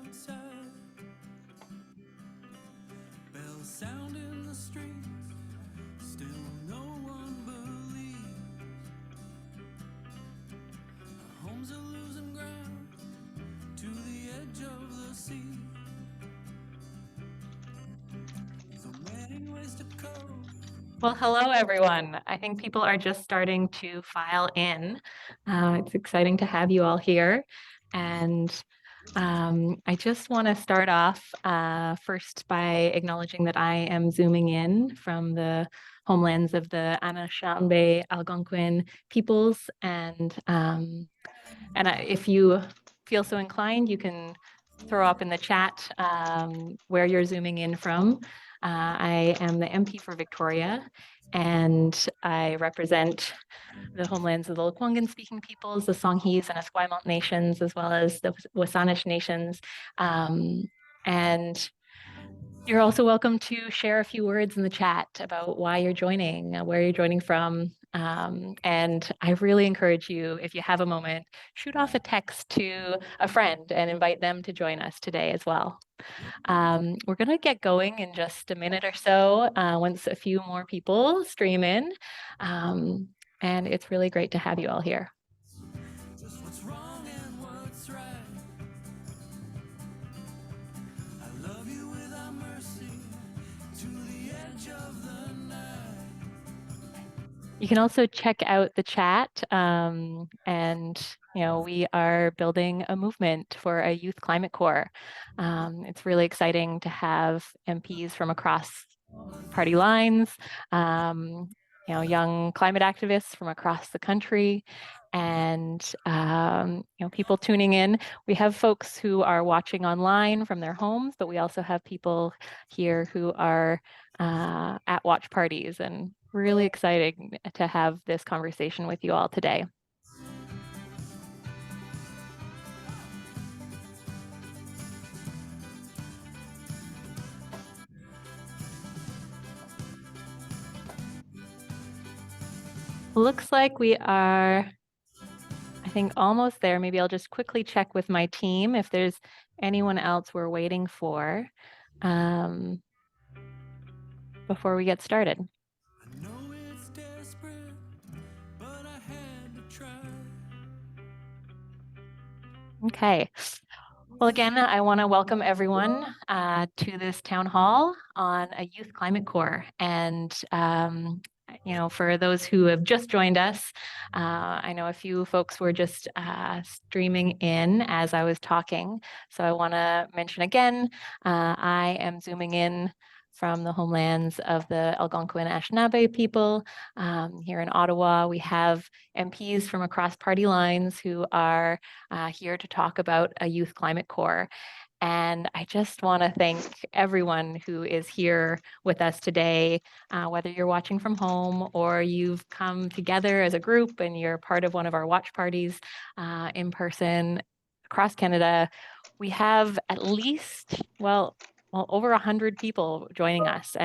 outside. Bells sound in the streets, still no one believes. Our homes are losing ground to the edge of the sea. So many ways to cope. Well, hello, everyone. I think people are just starting to file in. It's exciting to have you all here. And I just want to start off first by acknowledging that I am zooming in from the homelands of the Anishinaabe Algonquin peoples. If you feel so inclined, you can throw up in the chat where you're zooming in from. I am the MP for Victoria, and I represent the homelands of the Lekwungen-speaking peoples, the Songhees and Esquimalt nations, as well as the Wasanish nations. And you're also welcome to share a few words in the chat about why you're joining, where you're joining from. And I really encourage you, if you have a moment, shoot off a text to a friend and invite them to join us today as well. We're going to get going in just a minute or so once a few more people stream in. And it's really great to have you all here. Just what's wrong and what's right. I love you without mercy to the edge of the night. You can also check out the chat, and we are building a movement for a youth climate corps. It's really exciting to have MPs from across party lines, young climate activists from across the country, and people tuning in. We have folks who are watching online from their homes, but we also have people here who are at watch parties, and really exciting to have this conversation with you all today. Looks like we are, I think, almost there. Maybe I'll just quickly check with my team if there's anyone else we're waiting for before we get started. I know it's desperate, but I had to try. Okay. Well, again, I want to welcome everyone to this town hall on a youth climate corps. And for those who have just joined us, I know a few folks were just streaming in as I was talking. So I want to mention again, I am zooming in from the homelands of the Algonquin Anishinaabe people. Here in Ottawa, we have MPs from across party lines who are here to talk about a youth climate corps. And I just want to thank everyone who is here with us today, whether you're watching from home or you've come together as a group and you're part of one of our watch parties in person across Canada. We have at least, over 100 people joining us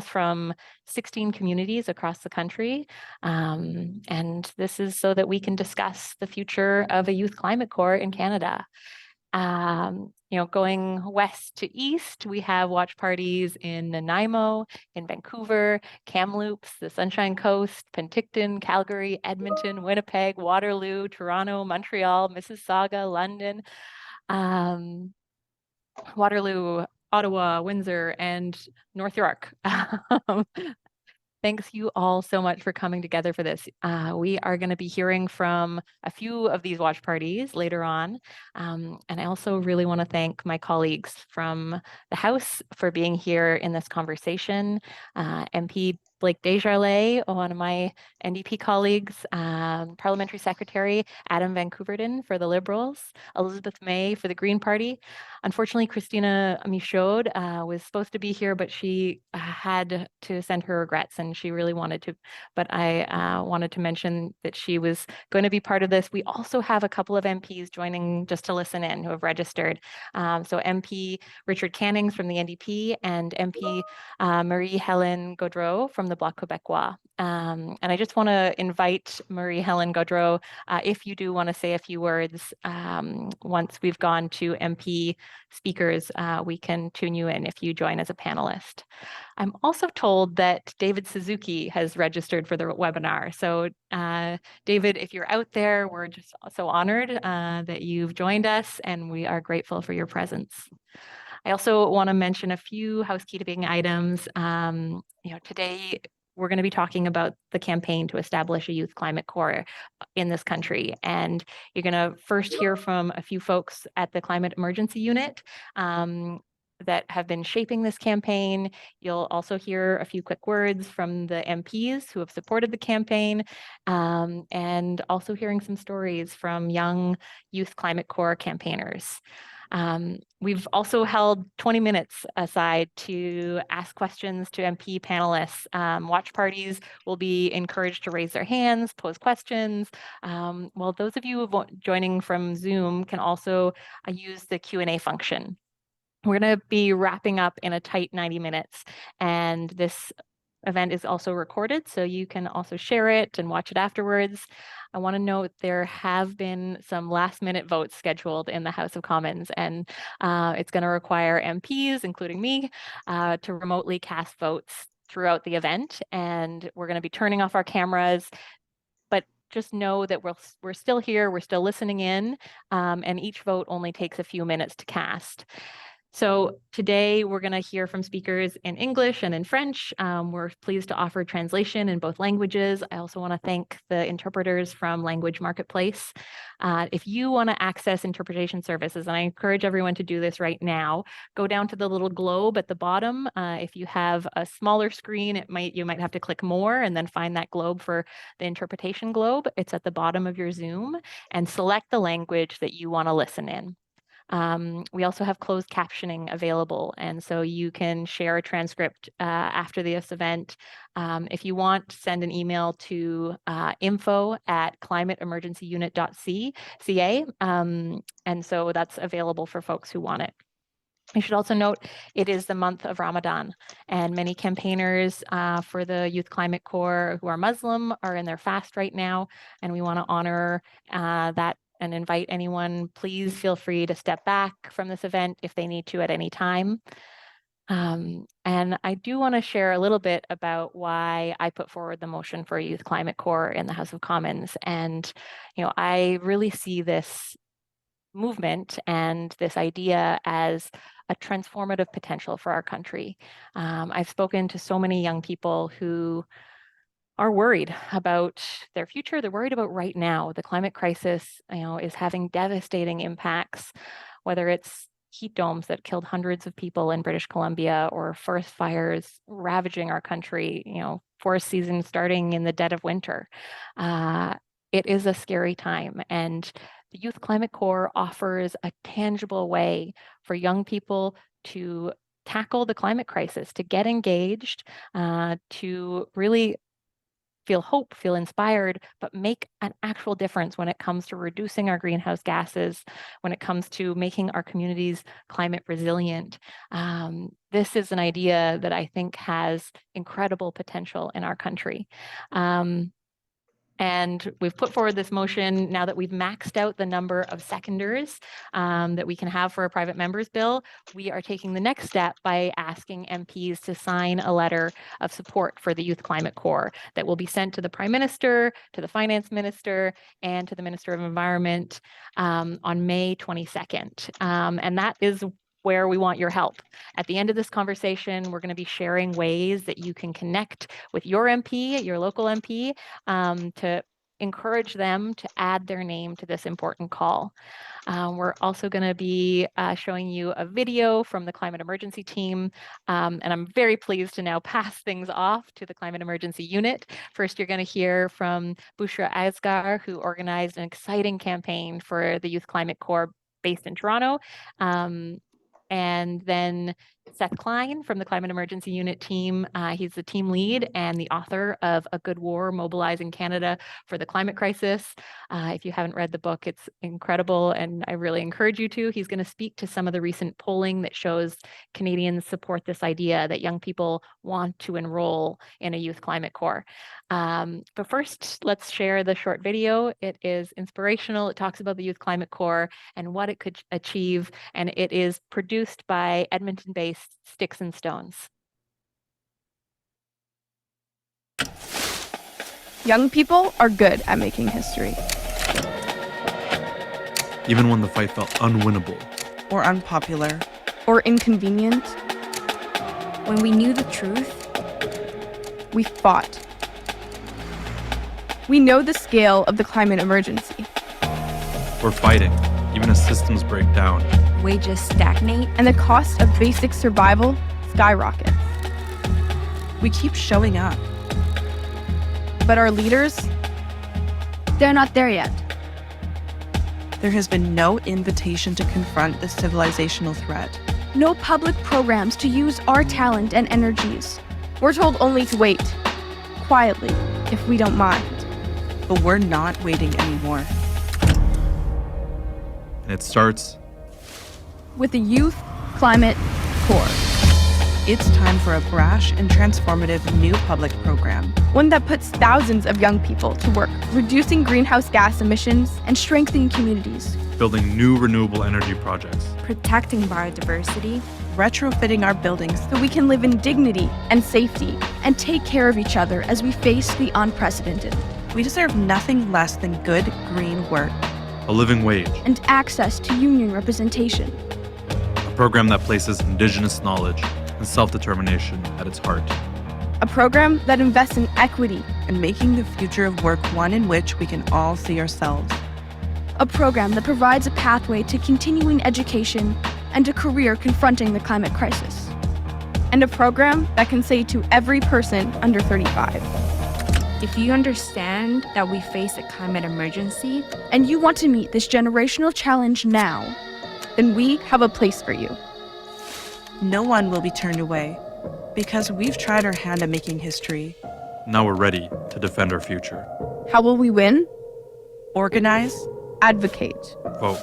from 16 communities across the country. And this is so that we can discuss the future of a youth climate corps in Canada. Going west to east, we have watch parties in Nanaimo, in Vancouver, Kamloops, the Sunshine Coast, Penticton, Calgary, Edmonton, Winnipeg, Waterloo, Toronto, Montreal, Mississauga, London, Waterloo, Ottawa, Windsor, and North York. Thanks you all so much for coming together for this. We are going to be hearing from a few of these watch parties later on. And I also really want to thank my colleagues from the House for being here in this conversation. MP Blake Desjarlais, one of my NDP colleagues, Parliamentary Secretary Adam van Koeverden for the Liberals, Elizabeth May for the Green Party. Unfortunately, Christina Michaud was supposed to be here, but she had to send her regrets, and she really wanted to. But I wanted to mention that she was going to be part of this. We also have a couple of MPs joining just to listen in who have registered. So MP Richard Cannings from the NDP and MP Marie-Hélène Gaudreau from the the Bloc Québécois. And I just want to invite Marie-Hélène Gaudreau, if you do want to say a few words, once we've gone to MP speakers, we can tune you in if you join as a panelist. I'm also told that David Suzuki has registered for the webinar. So David, if you're out there, we're just so honored that you've joined us, and we are grateful for your presence. I also want to mention a few housekeeping items. Today we're going to be talking about the campaign to establish a youth climate corps in this country. And you're going to first hear from a few folks at the Climate Emergency Unit that have been shaping this campaign. You'll also hear a few quick words from the MPs who have supported the campaign, and also hearing some stories from young youth climate corps campaigners. We've also held 20 minutes aside to ask questions to MP panelists. Watch parties will be encouraged to raise their hands, pose questions, while those of you joining from Zoom can also use the Q&A function. We're going to be wrapping up in a tight 90 minutes, and this event is also recorded, so you can also share it and watch it afterwards. I want to note there have been some last-minute votes scheduled in the House of Commons, and it's going to require MPs, including me, to remotely cast votes throughout the event, and we're going to be turning off our cameras. But just know that we're still here, we're still listening in, and each vote only takes a few minutes to cast. So today we're going to hear from speakers in English and in French. We're pleased to offer translation in both languages. I also want to thank the interpreters from Language Marketplace. If you want to access interpretation services, and I encourage everyone to do this right now, go down to the little globe at the bottom. If you have a smaller screen, you might have to click more and then find that globe for the interpretation globe. It's at the bottom of your Zoom, and select the language that you want to listen in. We also have closed captioning available, and so you can share a transcript after this event. If you want, send an email to info@climateemergencyunit.ca, and so that's available for folks who want it. I should also note it is the month of Ramadan, and many campaigners for the Youth Climate Corps who are Muslim are in their fast right now, and we want to honor that and invite anyone. Please feel free to step back from this event if they need to at any time. And I do want to share a little bit about why I put forward the motion for a Youth Climate Corps in the House of Commons. And, I really see this movement and this idea as a transformative potential for our country. I've spoken to so many young people who are worried about their future. They're worried about right now. The climate crisis, is having devastating impacts, whether it's heat domes that killed hundreds of people in British Columbia, or forest fires ravaging our country, forest season starting in the dead of winter. It is a scary time, and the Youth Climate Corps offers a tangible way for young people to tackle the climate crisis, to get engaged, to really feel hope, feel inspired, but make an actual difference when it comes to reducing our greenhouse gases, when it comes to making our communities climate resilient. This is an idea that I think has incredible potential in our country. And we've put forward this motion now that we've maxed out the number of seconders that we can have for a private member's bill. We are taking the next step by asking MPs to sign a letter of support for the Youth Climate Corps that will be sent to the Prime Minister, to the Finance Minister, and to the Minister of Environment on May 22nd. And that is where we want your help. At the end of this conversation, we're going to be sharing ways that you can connect with your MP, your local MP, to encourage them to add their name to this important call. We're also going to be showing you a video from the climate emergency team, and I'm very pleased to now pass things off to the climate emergency unit. First, you're going to hear from Bushra Asghar, who organized an exciting campaign for the Youth Climate Corps based in Toronto. And then Seth Klein from the Climate Emergency Unit team. He's the team lead and the author of A Good War, Mobilizing Canada for the Climate Crisis. If you haven't read the book, it's incredible, and I really encourage you to. He's going to speak to some of the recent polling that shows Canadians support this idea that young people want to enroll in a youth climate corps. But first, let's share the short video. It is inspirational. It talks about the Youth Climate Corps and what it could achieve, and it is produced by Edmonton-based Sticks and Stones. Young people are good at making history. Even when the fight felt unwinnable. Or unpopular. Or inconvenient. When we knew the truth, we fought. We know the scale of the climate emergency. We're fighting, even as systems break down. Wages stagnate, and the cost of basic survival skyrockets. We keep showing up. But our leaders, they're not there yet. There has been no invitation to confront the civilizational threat. No public programs to use our talent and energies. We're told only to wait, quietly, if we don't mind. But we're not waiting anymore. And it starts with the Youth Climate Corps. It's time for a brash and transformative new public program. One that puts thousands of young people to work, reducing greenhouse gas emissions and strengthening communities. Building new renewable energy projects. Protecting biodiversity. Retrofitting our buildings so we can live in dignity and safety and take care of each other as we face the unprecedented. We deserve nothing less than good green work. A living wage. And access to union representation. A program that places Indigenous knowledge and self-determination at its heart. A program that invests in equity. And making the future of work one in which we can all see ourselves. A program that provides a pathway to continuing education and a career confronting the climate crisis. And a program that can say to every person under 35, if you understand that we face a climate emergency, and you want to meet this generational challenge now, then we have a place for you. No one will be turned away, because we've tried our hand at making history. Now we're ready to defend our future. How will we win? Organize. Advocate. Vote.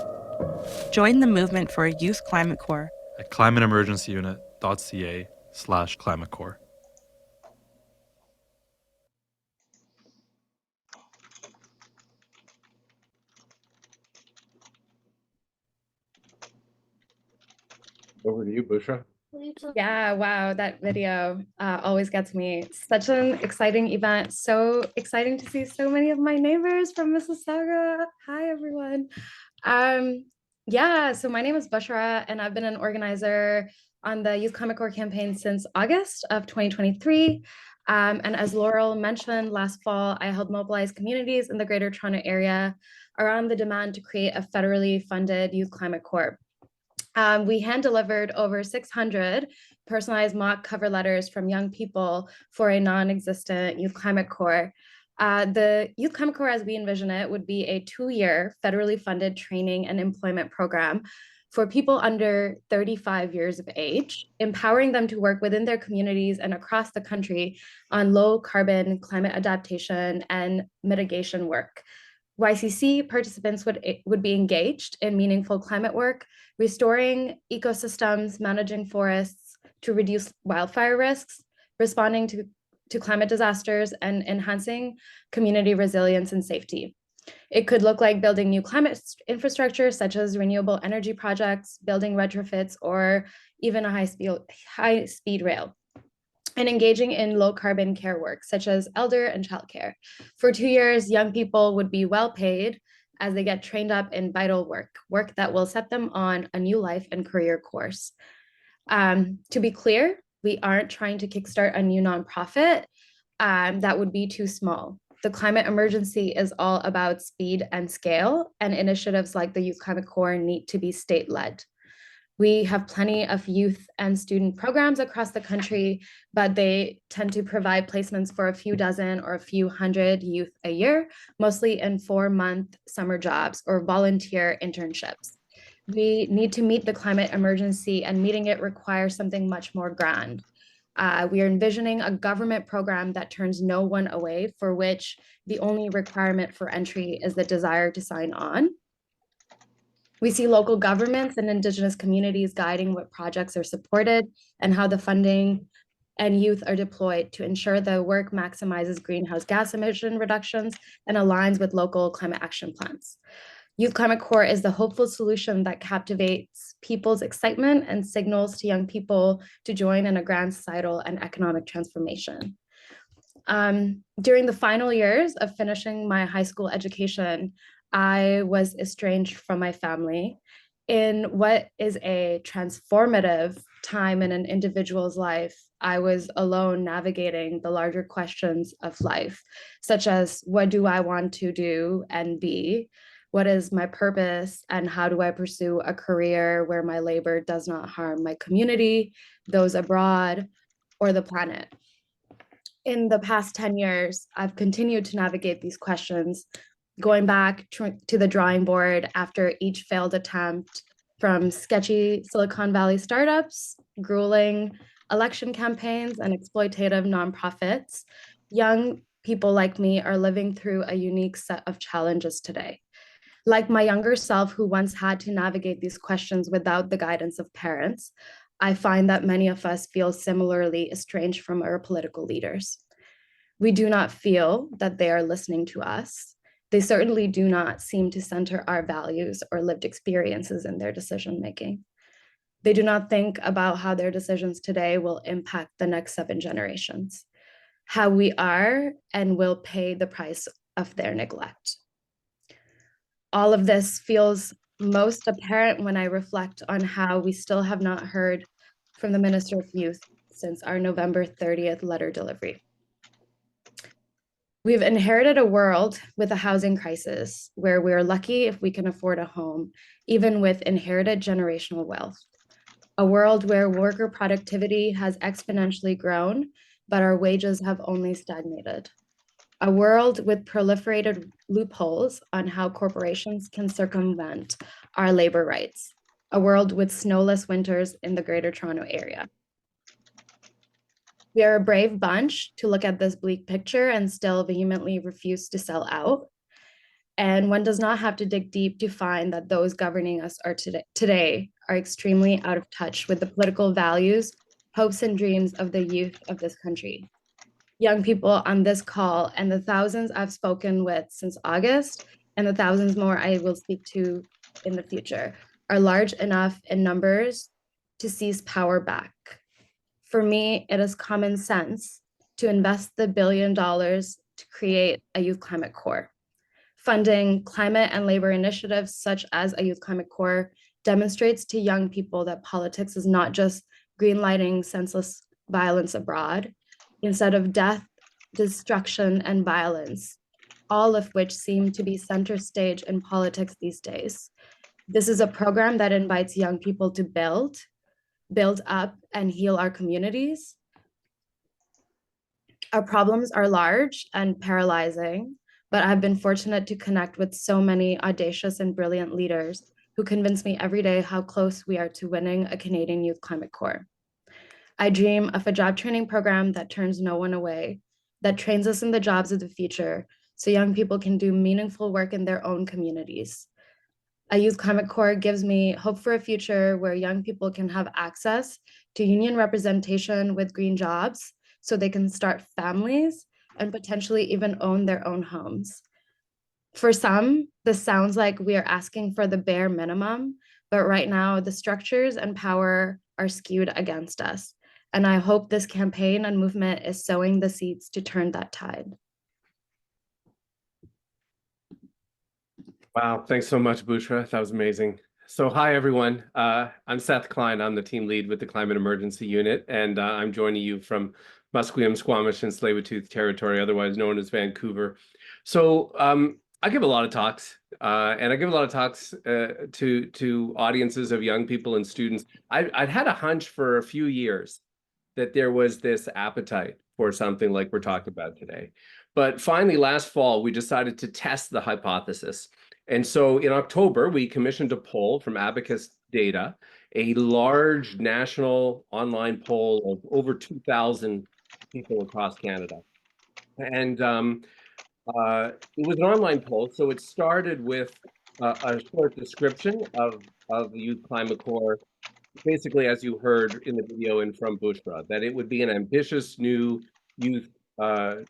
Join the movement for a youth climate corps at climateemergencyunit.ca/climatecorps. Over to you, Bushra. Yeah, wow, that video always gets me. Such an exciting event. So exciting to see so many of my neighbors from Mississauga. Hi, everyone. Yeah, so my name is Bushra, and I've been an organizer on the Youth Climate Corps campaign since August of 2023. And as Laurel mentioned, last fall, I helped mobilize communities in the Greater Toronto Area around the demand to create a federally funded Youth Climate Corps. We hand-delivered over 600 personalized mock cover letters from young people for a non-existent Youth Climate Corps. The Youth Climate Corps, as we envision it, would be a 2-year federally funded training and employment program for people under 35 years of age, empowering them to work within their communities and across the country on low-carbon climate adaptation and mitigation work. YCC participants would be engaged in meaningful climate work, restoring ecosystems, managing forests to reduce wildfire risks, responding to climate disasters, and enhancing community resilience and safety. It could look like building new climate infrastructure, such as renewable energy projects, building retrofits, or even a high-speed rail, and engaging in low-carbon care work, such as elder and childcare. For 2 years, young people would be well paid as they get trained up in vital work that will set them on a new life and career course. To be clear, we aren't trying to kickstart a new nonprofit. That would be too small. The climate emergency is all about speed and scale, and initiatives like the Youth Climate Corps need to be state-led. We have plenty of youth and student programs across the country, but they tend to provide placements for a few dozen or a few hundred youth a year, mostly in 4-month summer jobs or volunteer internships. We need to meet the climate emergency, and meeting it requires something much more grand. We are envisioning a government program that turns no one away, for which the only requirement for entry is the desire to sign on. We see local governments and Indigenous communities guiding what projects are supported and how the funding and youth are deployed to ensure the work maximizes greenhouse gas emission reductions and aligns with local climate action plans. Youth Climate Corps is the hopeful solution that captivates people's excitement and signals to young people to join in a grand societal and economic transformation. During the final years of finishing my high school education, I was estranged from my family in what is a transformative time in an individual's life. I was alone navigating the larger questions of life, such as what do I want to do and be? What is my purpose, and how do I pursue a career where my labor does not harm my community, those abroad, or the planet? In the past 10 years, I've continued to navigate these questions, going back to the drawing board after each failed attempt, from sketchy Silicon Valley startups, grueling election campaigns, and exploitative nonprofits. Young people like me are living through a unique set of challenges today. Like my younger self, who once had to navigate these questions without the guidance of parents, I find that many of us feel similarly estranged from our political leaders. We do not feel that they are listening to us. They certainly do not seem to center our values or lived experiences in their decision-making. They do not think about how their decisions today will impact the next 7 generations, how we are and will pay the price of their neglect. All of this feels most apparent when I reflect on how we still have not heard from the Minister of Youth since our November 30th letter delivery. We've inherited a world with a housing crisis where we're lucky if we can afford a home, even with inherited generational wealth. A world where worker productivity has exponentially grown, but our wages have only stagnated. A world with proliferated loopholes on how corporations can circumvent our labor rights. A world with snowless winters in the Greater Toronto Area. We are a brave bunch to look at this bleak picture and still vehemently refuse to sell out. And one does not have to dig deep to find that those governing us today are extremely out of touch with the political values, hopes, and dreams of the youth of this country. Young people on this call and the thousands I've spoken with since August, and the thousands more I will speak to in the future, are large enough in numbers to seize power back. For me, it is common sense to invest the $1 billion to create a Youth Climate Corps. Funding climate and labor initiatives such as a Youth Climate Corps demonstrates to young people that politics is not just greenlighting senseless violence abroad. Instead of death, destruction, and violence, all of which seem to be center stage in politics these days. This is a program that invites young people to build up, and heal our communities. Our problems are large and paralyzing, but I've been fortunate to connect with so many audacious and brilliant leaders who convince me every day how close we are to winning a Canadian Youth Climate Corps. I dream of a job training program that turns no one away, that trains us in the jobs of the future, so young people can do meaningful work in their own communities. A Youth Climate Corps gives me hope for a future where young people can have access to union representation with green jobs so they can start families and potentially even own their own homes. For some, this sounds like we are asking for the bare minimum, but right now the structures and power are skewed against us. And I hope this campaign and movement is sowing the seeds to turn that tide. Wow, thanks so much, Bushra. That was amazing. So hi, everyone. I'm Seth Klein. I'm the team lead with the Climate Emergency Unit, and I'm joining you from Musqueam, Squamish, and Tsleil-Waututh territory, otherwise known as Vancouver. So I give a lot of talks, and I give a lot of talks to audiences of young people and students. I'd had a hunch for a few years that there was this appetite for something like we're talking about today. But finally, last fall, we decided to test the hypothesis. And so in October, we commissioned a poll from Abacus Data, a large national online poll of over 2,000 people across Canada. And it was an online poll, so it started with a short description of the Youth Climate Corps, basically, as you heard in the video and from Bushra, that it would be an ambitious new youth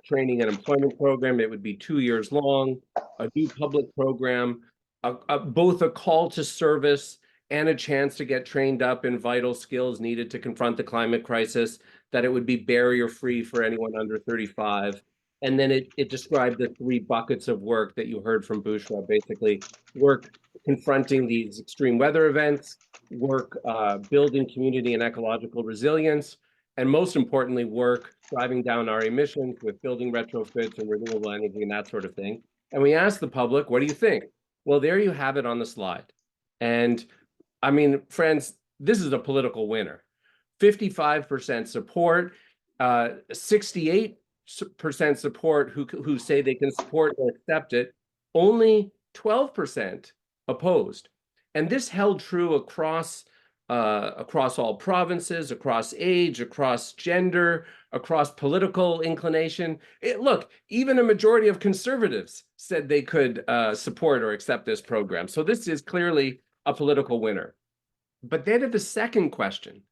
training and employment program. It would be 2 years long, a new public program, both a call to service and a chance to get trained up in vital skills needed to confront the climate crisis, that it would be barrier-free for anyone under 35. And then it described the 3 buckets of work that you heard from Bushra, basically work confronting these extreme weather events, work building community and ecological resilience, and most importantly, work driving down our emissions with building retrofits and renewable energy and that sort of thing. And we asked the public, what do you think? Well, there you have it on the slide. And I mean, friends, this is a political winner. 55% support, 68% support who say they can support or accept it, only 12% opposed. And this held true across all provinces, across age, across gender, across political inclination. Look, even a majority of conservatives said they could support or accept this program. So this is clearly a political winner. But then at the second question,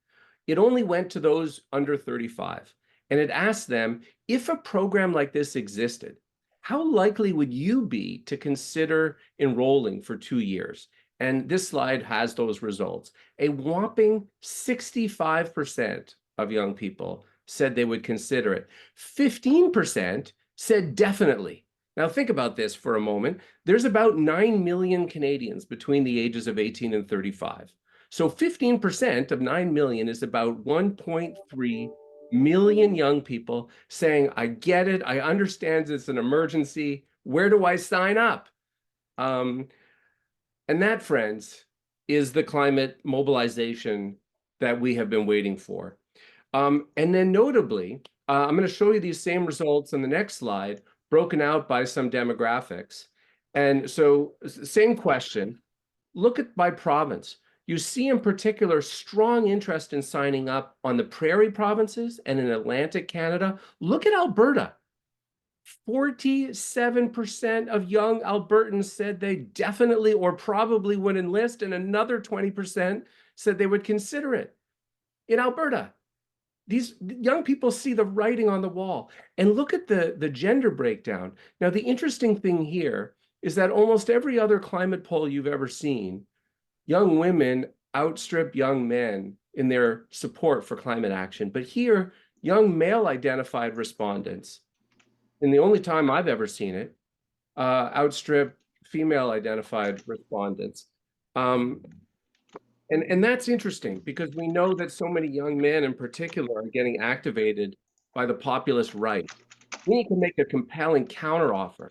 it only went to those under 35. And it asked them, if a program like this existed, how likely would you be to consider enrolling for 2 years? And this slide has those results. A whopping 65% of young people said they would consider it. 15% said definitely. Now think about this for a moment. There's about 9 million Canadians between the ages of 18 and 35. So 15% of 9 million is about 1.3 million young people saying, I get it, I understand it's an emergency, where do I sign up? And that, friends, is the climate mobilization that we have been waiting for. And then notably, I'm going to show you these same results on the next slide, broken out by some demographics. And so same question, look at by province. You see in particular strong interest in signing up on the prairie provinces and in Atlantic Canada. Look at Alberta. 47% of young Albertans said they definitely or probably would enlist, and another 20% said they would consider it. In Alberta, these young people see the writing on the wall. And look at the gender breakdown. Now, the interesting thing here is that almost every other climate poll you've ever seen, young women outstrip young men in their support for climate action. But here, young male-identified respondents, and the only time I've ever seen it, outstrip female-identified respondents. And that's interesting because we know that so many young men in particular are getting activated by the populist right. We need to make a compelling counteroffer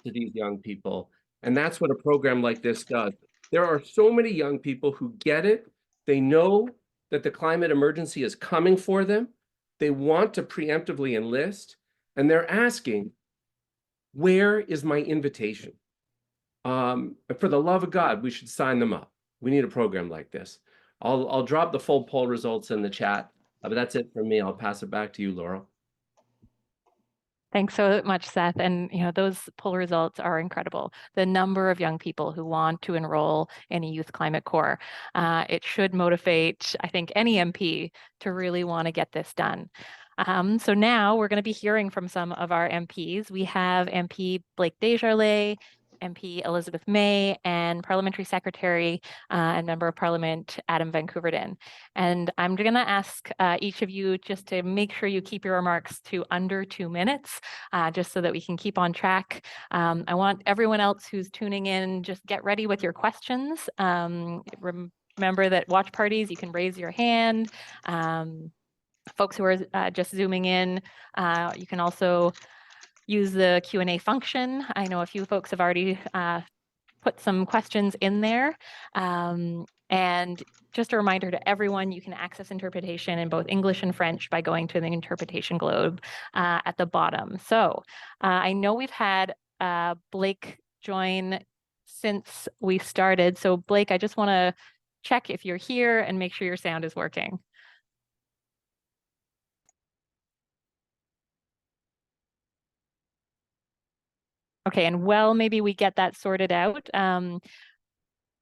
to these young people. And that's what a program like this does. There are so many young people who get it. They know that the climate emergency is coming for them. They want to preemptively enlist, and they're asking, where is my invitation? For the love of God, we should sign them up. We need a program like this. I'll drop the full poll results in the chat, but that's it from me. I'll pass it back to you, Laurel. Thanks so much, Seth. And those poll results are incredible. The number of young people who want to enroll in a Youth Climate Corps. It should motivate, I think, any MP to really want to get this done. So now we're going to be hearing from some of our MPs. We have MP Blake Desjarlais, MP Elizabeth May, and Parliamentary Secretary and Member of Parliament Adam van Koeverden. And I'm going to ask each of you just to make sure you keep your remarks to under 2 minutes, just so that we can keep on track. I want everyone else who's tuning in, just get ready with your questions. Remember that watch parties, you can raise your hand. Folks who are just zooming in, you can also use the Q&A function. I know a few folks have already put some questions in there. And just a reminder to everyone, you can access interpretation in both English and French by going to the interpretation globe at the bottom. So I know we've had Blake join since we started. So Blake, I just want to check if you're here and make sure your sound is working. Okay, and well, maybe we get that sorted out.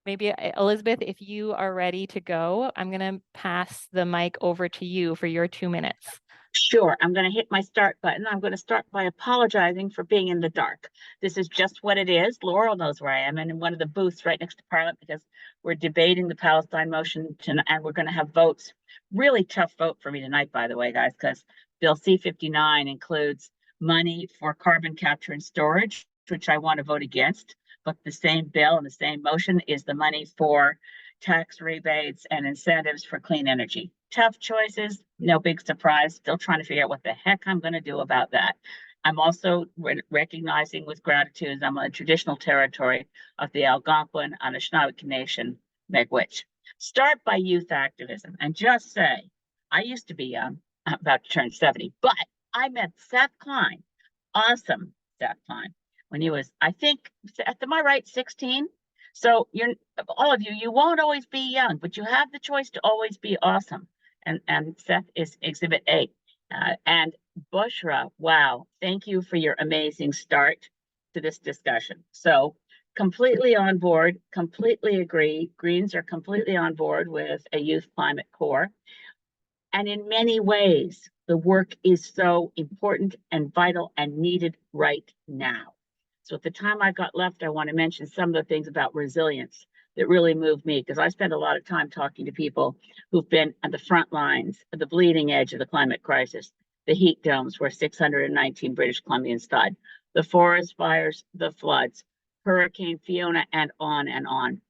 Maybe Elizabeth, if you are ready to go, I'm going to pass the mic over to you for your 2 minutes. Sure, I'm going to hit my start button. I'm going to start by apologizing for being in the dark. This is just what it is. Laurel knows where I am, and in one of the booths right next to Parliament, because we're debating the Palestine motion and we're going to have votes. Really tough vote for me tonight, by the way, guys, because Bill C-59 includes money for carbon capture and storage, which I want to vote against. But the same bill and the same motion is the money for tax rebates and incentives for clean energy. Tough choices, no big surprise. Still trying to figure out what the heck I'm going to do about that. I'm also recognizing with gratitude I'm on the traditional territory of the Algonquin Anishinaabe Nation, Miigwech. Start by youth activism and just say, I used to be young, I'm about to turn 70, but I met Seth Klein, awesome Seth Klein, when he was, I think, am I right, 16? So you're all of you, you won't always be young, but you have the choice to always be awesome. And Seth is Exhibit A. And Bushra, wow, thank you for your amazing start to this discussion. So completely on board, completely agree. Greens are completely on board with a youth climate core. And in many ways, the work is so important and vital and needed right now. So at the time I've got left, I want to mention some of the things about resilience that really moved me, because I spent a lot of time talking to people who've been at the front lines, at the bleeding edge of the climate crisis, the heat domes where 619 British Columbians died, the forest fires, the floods, Hurricane Fiona, and on and on.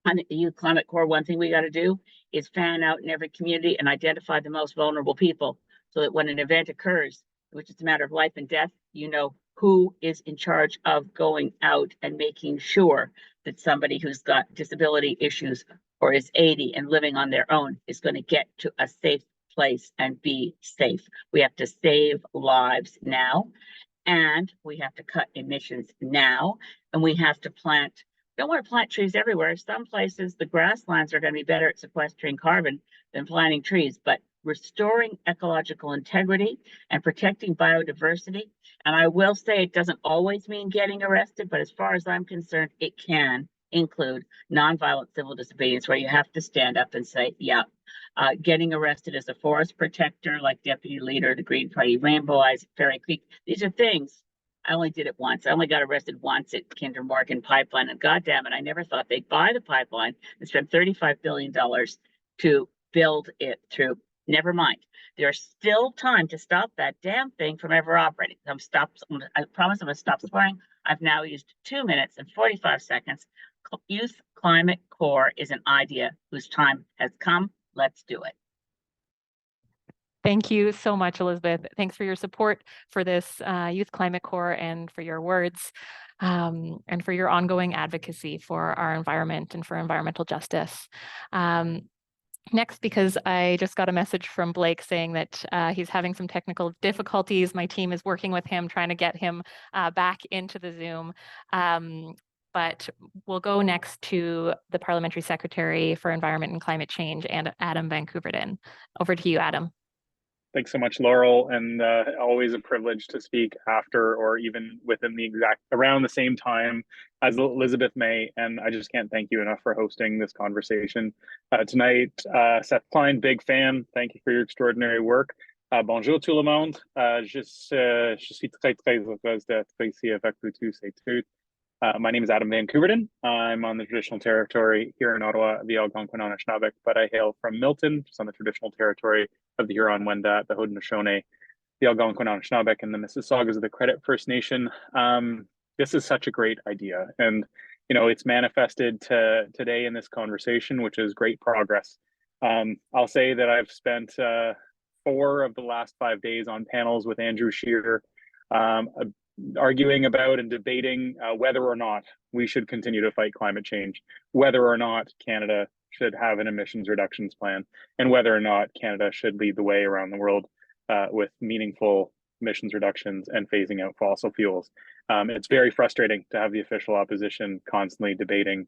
On the Youth Climate Core, one thing we got to do is fan out in every community and identify the most vulnerable people so that when an event occurs, which is a matter of life and death, you know who is in charge of going out and making sure that somebody who's got disability issues or is 80 and living on their own is going to get to a safe place and be safe. We have to save lives now, and we have to cut emissions now, and we have to plant. Don't want to plant trees everywhere. Some places the grasslands are going to be better at sequestering carbon than planting trees, but restoring ecological integrity and protecting biodiversity. And I will say it doesn't always mean getting arrested, but as far as I'm concerned, it can include nonviolent civil disobedience where you have to stand up and say, yeah, getting arrested as a forest protector, like Deputy Leader, the Green Party, Rainbow Eyes, Fairy Creek. These are things. I only did it once. I only got arrested once at Kinder Morgan Pipeline. And goddamn it, I never thought they'd buy the pipeline and spend $35 billion to build it through. Never mind. There's still time to stop that damn thing from ever operating. I promise I'm going to stop swearing. I've now used 2 minutes and 45 seconds. Youth Climate Core is an idea whose time has come. Let's do it. Thank you so much, Elizabeth. Thanks for your support for this Youth Climate Core and for your words and for your ongoing advocacy for our environment and for environmental justice. Next, because I just got a message from Blake saying that he's having some technical difficulties. My team is working with him, trying to get him back into the Zoom. But we'll go next to the Parliamentary Secretary for Environment and Climate Change, and Adam van Koeverden. Over to you, Adam. Thanks so much, Laurel, and always a privilege to speak after or even within around the same time as Elizabeth May, and I just can't thank you enough for hosting this conversation tonight. Seth Klein, big fan. Thank you for your extraordinary work. Bonjour tout le monde. Je suis très heureuse d'être ici avec vous tous et toutes. My name is Adam van Koeverden. I'm on the traditional territory here in Ottawa, the Algonquin Anishinaabe, but I hail from Milton, just on the traditional territory of the Huron-Wendat, the Haudenosaunee, the Algonquin Anishinaabe, and the Mississaugas of the Credit First Nation. This is such a great idea, and it's manifested today in this conversation, which is great progress. I'll say that I've spent 4 of the last 5 days on panels with Andrew Scheer, arguing about and debating whether or not we should continue to fight climate change, whether or not Canada should have an emissions reductions plan, and whether or not Canada should lead the way around the world with meaningful emissions reductions and phasing out fossil fuels. It's very frustrating to have the official opposition constantly debating.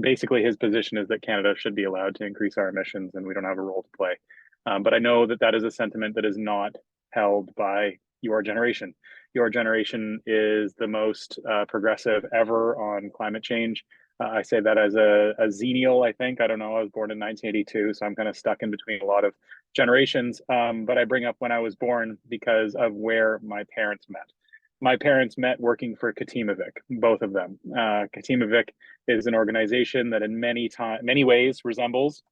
Basically his position is that Canada should be allowed to increase our emissions and we don't have a role to play. But I know that that is a sentiment that is not held by your generation. Your generation is the most progressive ever on climate change. I say that as a xennial, I think. I don't know, I was born in 1982, so I'm kind of stuck in between a lot of generations. But I bring up when I was born because of where my parents met. My parents met working for Katimavik, both of them. Katimavik is an organization that in many ways resembles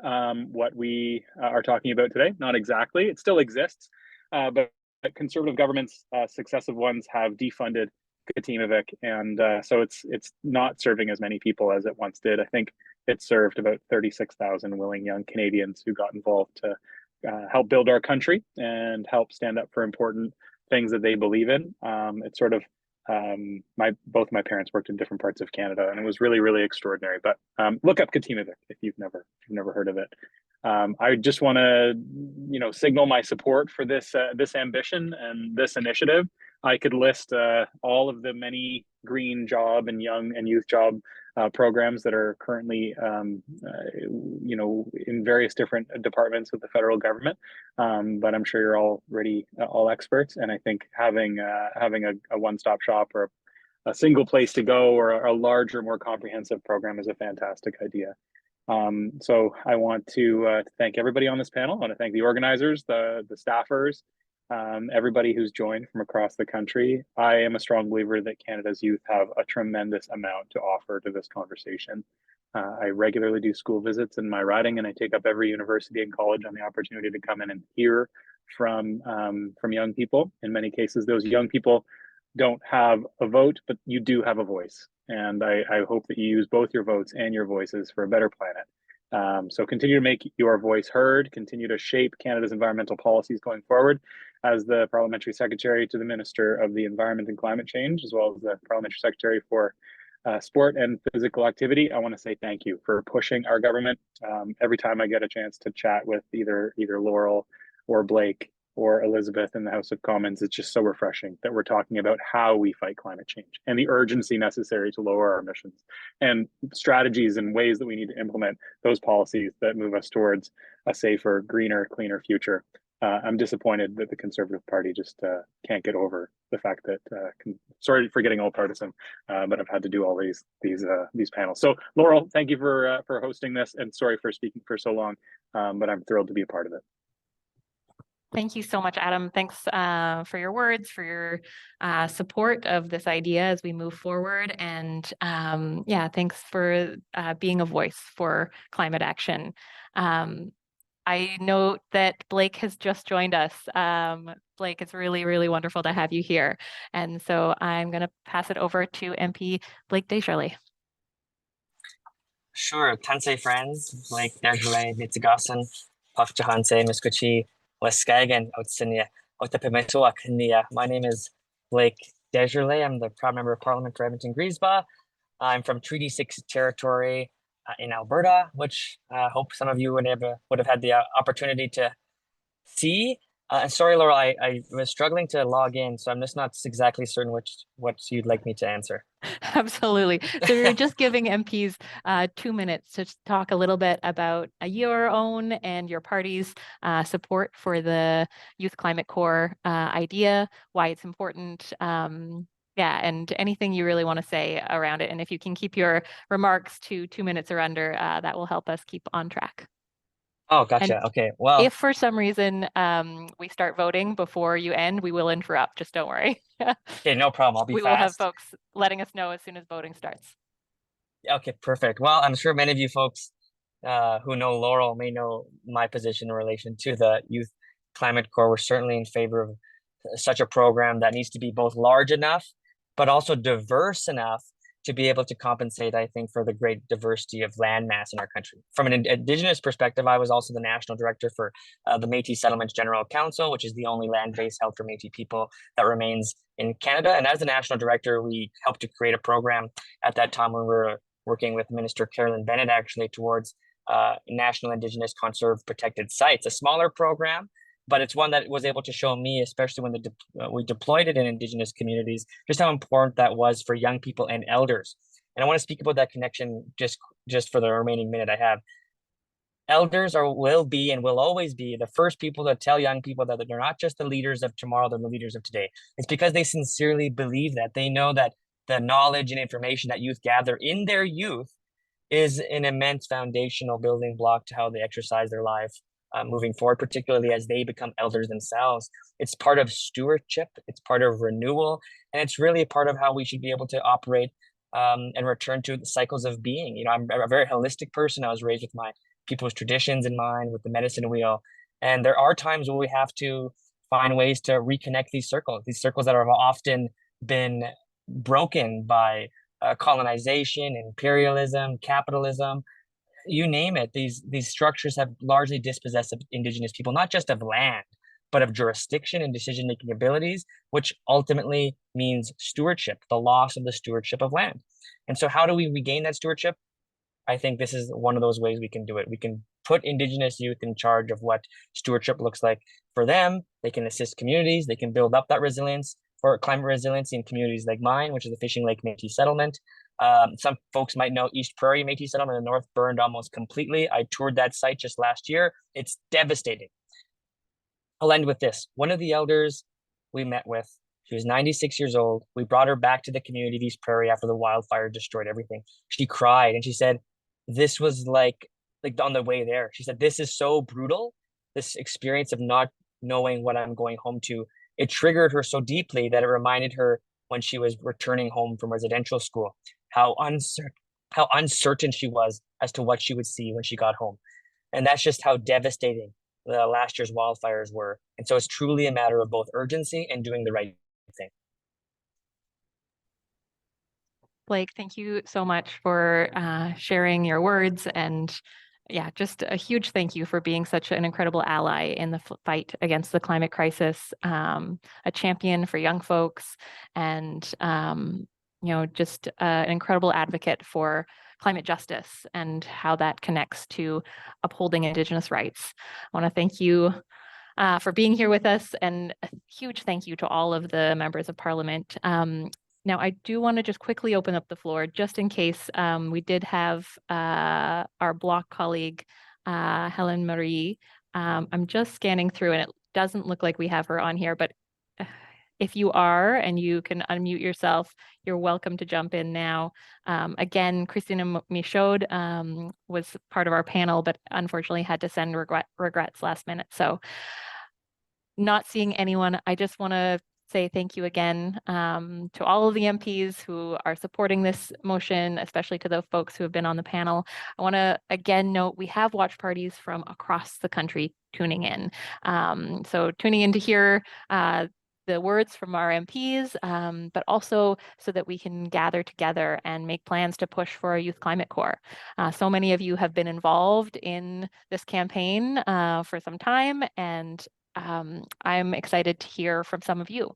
what we are talking about today. Not exactly, it still exists, but conservative governments, successive ones, have defunded Katimavik, and so it's not serving as many people as it once did. I think it served about 36,000 willing young Canadians who got involved to help build our country and help stand up for important things that they believe in. It's sort of both my parents worked in different parts of Canada, and it was really, really extraordinary. But look up Katimavik if you've never heard of it. I just want to, signal my support for this ambition and this initiative. I could list all of the many green job and young and youth job programs that are currently, in various different departments of the federal government. But I'm sure you're already all experts, and I think having a one-stop shop or a single place to go or a larger, more comprehensive program is a fantastic idea. So I want to thank everybody on this panel. I want to thank the organizers, the staffers, everybody who's joined from across the country. I am a strong believer that Canada's youth have a tremendous amount to offer to this conversation. I regularly do school visits in my riding, and I take up every university and college on the opportunity to come in and hear from young people. In many cases, those young people don't have a vote, but you do have a voice. And I hope that you use both your votes and your voices for a better planet. So continue to make your voice heard, continue to shape Canada's environmental policies going forward. As the Parliamentary Secretary to the Minister of the Environment and Climate Change, as well as the Parliamentary Secretary for Sport and Physical Activity, I want to say thank you for pushing our government. Every time I get a chance to chat with either Laurel or Blake or Elizabeth in the House of Commons, it's just so refreshing that we're talking about how we fight climate change and the urgency necessary to lower our emissions and strategies and ways that we need to implement those policies that move us towards a safer, greener, cleaner future. I'm disappointed that the Conservative Party just can't get over the fact that, sorry for getting all partisan, but I've had to do all these panels. So Laurel, thank you for hosting this, and sorry for speaking for so long, but I'm thrilled to be a part of it. Thank you so much, Adam. Thanks for your words, for your support of this idea as we move forward. And thanks for being a voice for climate action. I note that Blake has just joined us. Blake, it's really, really wonderful to have you here. And so I'm going to pass it over to MP Blake Desjarlais. Sure. Tansei friends, Blake Desjarlais, Mitsugasan, Pafchahanse, Miskuchi, Weskagan, Otsinia, Otapimatuak, Nia. My name is Blake Desjarlais. I'm the proud member of Parliament for Edmonton Griesba. I'm from Treaty 6 territory in Alberta, which I hope some of you would have had the opportunity to see. And sorry, Laurel, I was struggling to log in, so I'm just not exactly certain what you'd like me to answer. Absolutely. So you're just giving MPs 2 minutes to talk a little bit about your own and your party's support for the Youth Climate Corps idea, why it's important, and anything you really want to say around it. And if you can keep your remarks to 2 minutes or under, that will help us keep on track. Oh, gotcha. And okay. Well, if for some reason we start voting before you end, we will interrupt. Just don't worry. Okay, no problem. I'll be we fast. will have folks letting us know as soon as voting starts. Okay, perfect. Well, I'm sure many of you folks who know Laurel may know my position in relation to the Youth Climate Corps. We're certainly in favor of such a program that needs to be both large enough, but also diverse enough to be able to compensate, I think, for the great diversity of landmass in our country. From an Indigenous perspective, I was also the national director for the Métis Settlements General Council, which is the only land base held for Métis people that remains in Canada. And as the national director, we helped to create a program at that time when we were working with Minister Carolyn Bennett, actually, towards National Indigenous Conserved Protected Sites, a smaller program, but it's one that was able to show me, especially when we deployed it in Indigenous communities, just how important that was for young people and elders. And I want to speak about that connection just for the remaining minute I have. Elders will be and will always be the first people to tell young people that they're not just the leaders of tomorrow, they're the leaders of today. It's because they sincerely believe that. They know that the knowledge and information that youth gather in their youth is an immense foundational building block to how they exercise their life moving forward, particularly as they become elders themselves. It's part of stewardship, it's part of renewal, and it's really a part of how we should be able to operate and return to the cycles of being. You know, I'm a very holistic person. I was raised with my people's traditions in mind, with the medicine wheel. And there are times where we have to find ways to reconnect these circles that have often been broken by colonization, imperialism, capitalism, you name it. These structures have largely dispossessed of Indigenous people, not just of land, but of jurisdiction and decision-making abilities, which ultimately means stewardship, the loss of the stewardship of land. And so how do we regain that stewardship? I think this is one of those ways we can do it. We can put Indigenous youth in charge of what stewardship looks like for them. They can assist communities. They can build up that resilience for climate resiliency in communities like mine, which is the Fishing Lake Métis settlement. Some folks might know East Prairie Métis settlement in the north burned almost completely. I toured that site just last year. It's devastating. I'll end with this. One of the elders we met with, she was 96 years old. We brought her back to the community of East Prairie after the wildfire destroyed everything. She cried and she said, this was like on the way there. She said, this is so brutal. This experience of not knowing what I'm going home to, it triggered her so deeply that it reminded her when she was returning home from residential school, how uncertain she was as to what she would see when she got home. And that's just how devastating the last year's wildfires were. And so it's truly a matter of both urgency and doing the right thing. Blake, thank you so much for sharing your words, and yeah, just a huge thank you for being such an incredible ally in the fight against the climate crisis, a champion for young folks, and you know, just an incredible advocate for climate justice and how that connects to upholding Indigenous rights. I want to thank you for being here with us, and a huge thank you to all of the members of Parliament. Now, I do want to just quickly open up the floor, just in case we did have our block colleague, Helen Marie. I'm just scanning through, and it doesn't look like we have her on here, but if you are and you can unmute yourself, you're welcome to jump in now. Again, Christina Michaud was part of our panel, but unfortunately had to send regrets last minute. So not seeing anyone, I just want to say thank you again to all of the MPs who are supporting this motion, especially to the folks who have been on the panel. I want to again note we have watch parties from across the country tuning in. So tuning in to hear the words from our MPs, but also so that we can gather together and make plans to push for a youth climate corps. So many of you have been involved in this campaign for some time, and I'm excited to hear from some of you,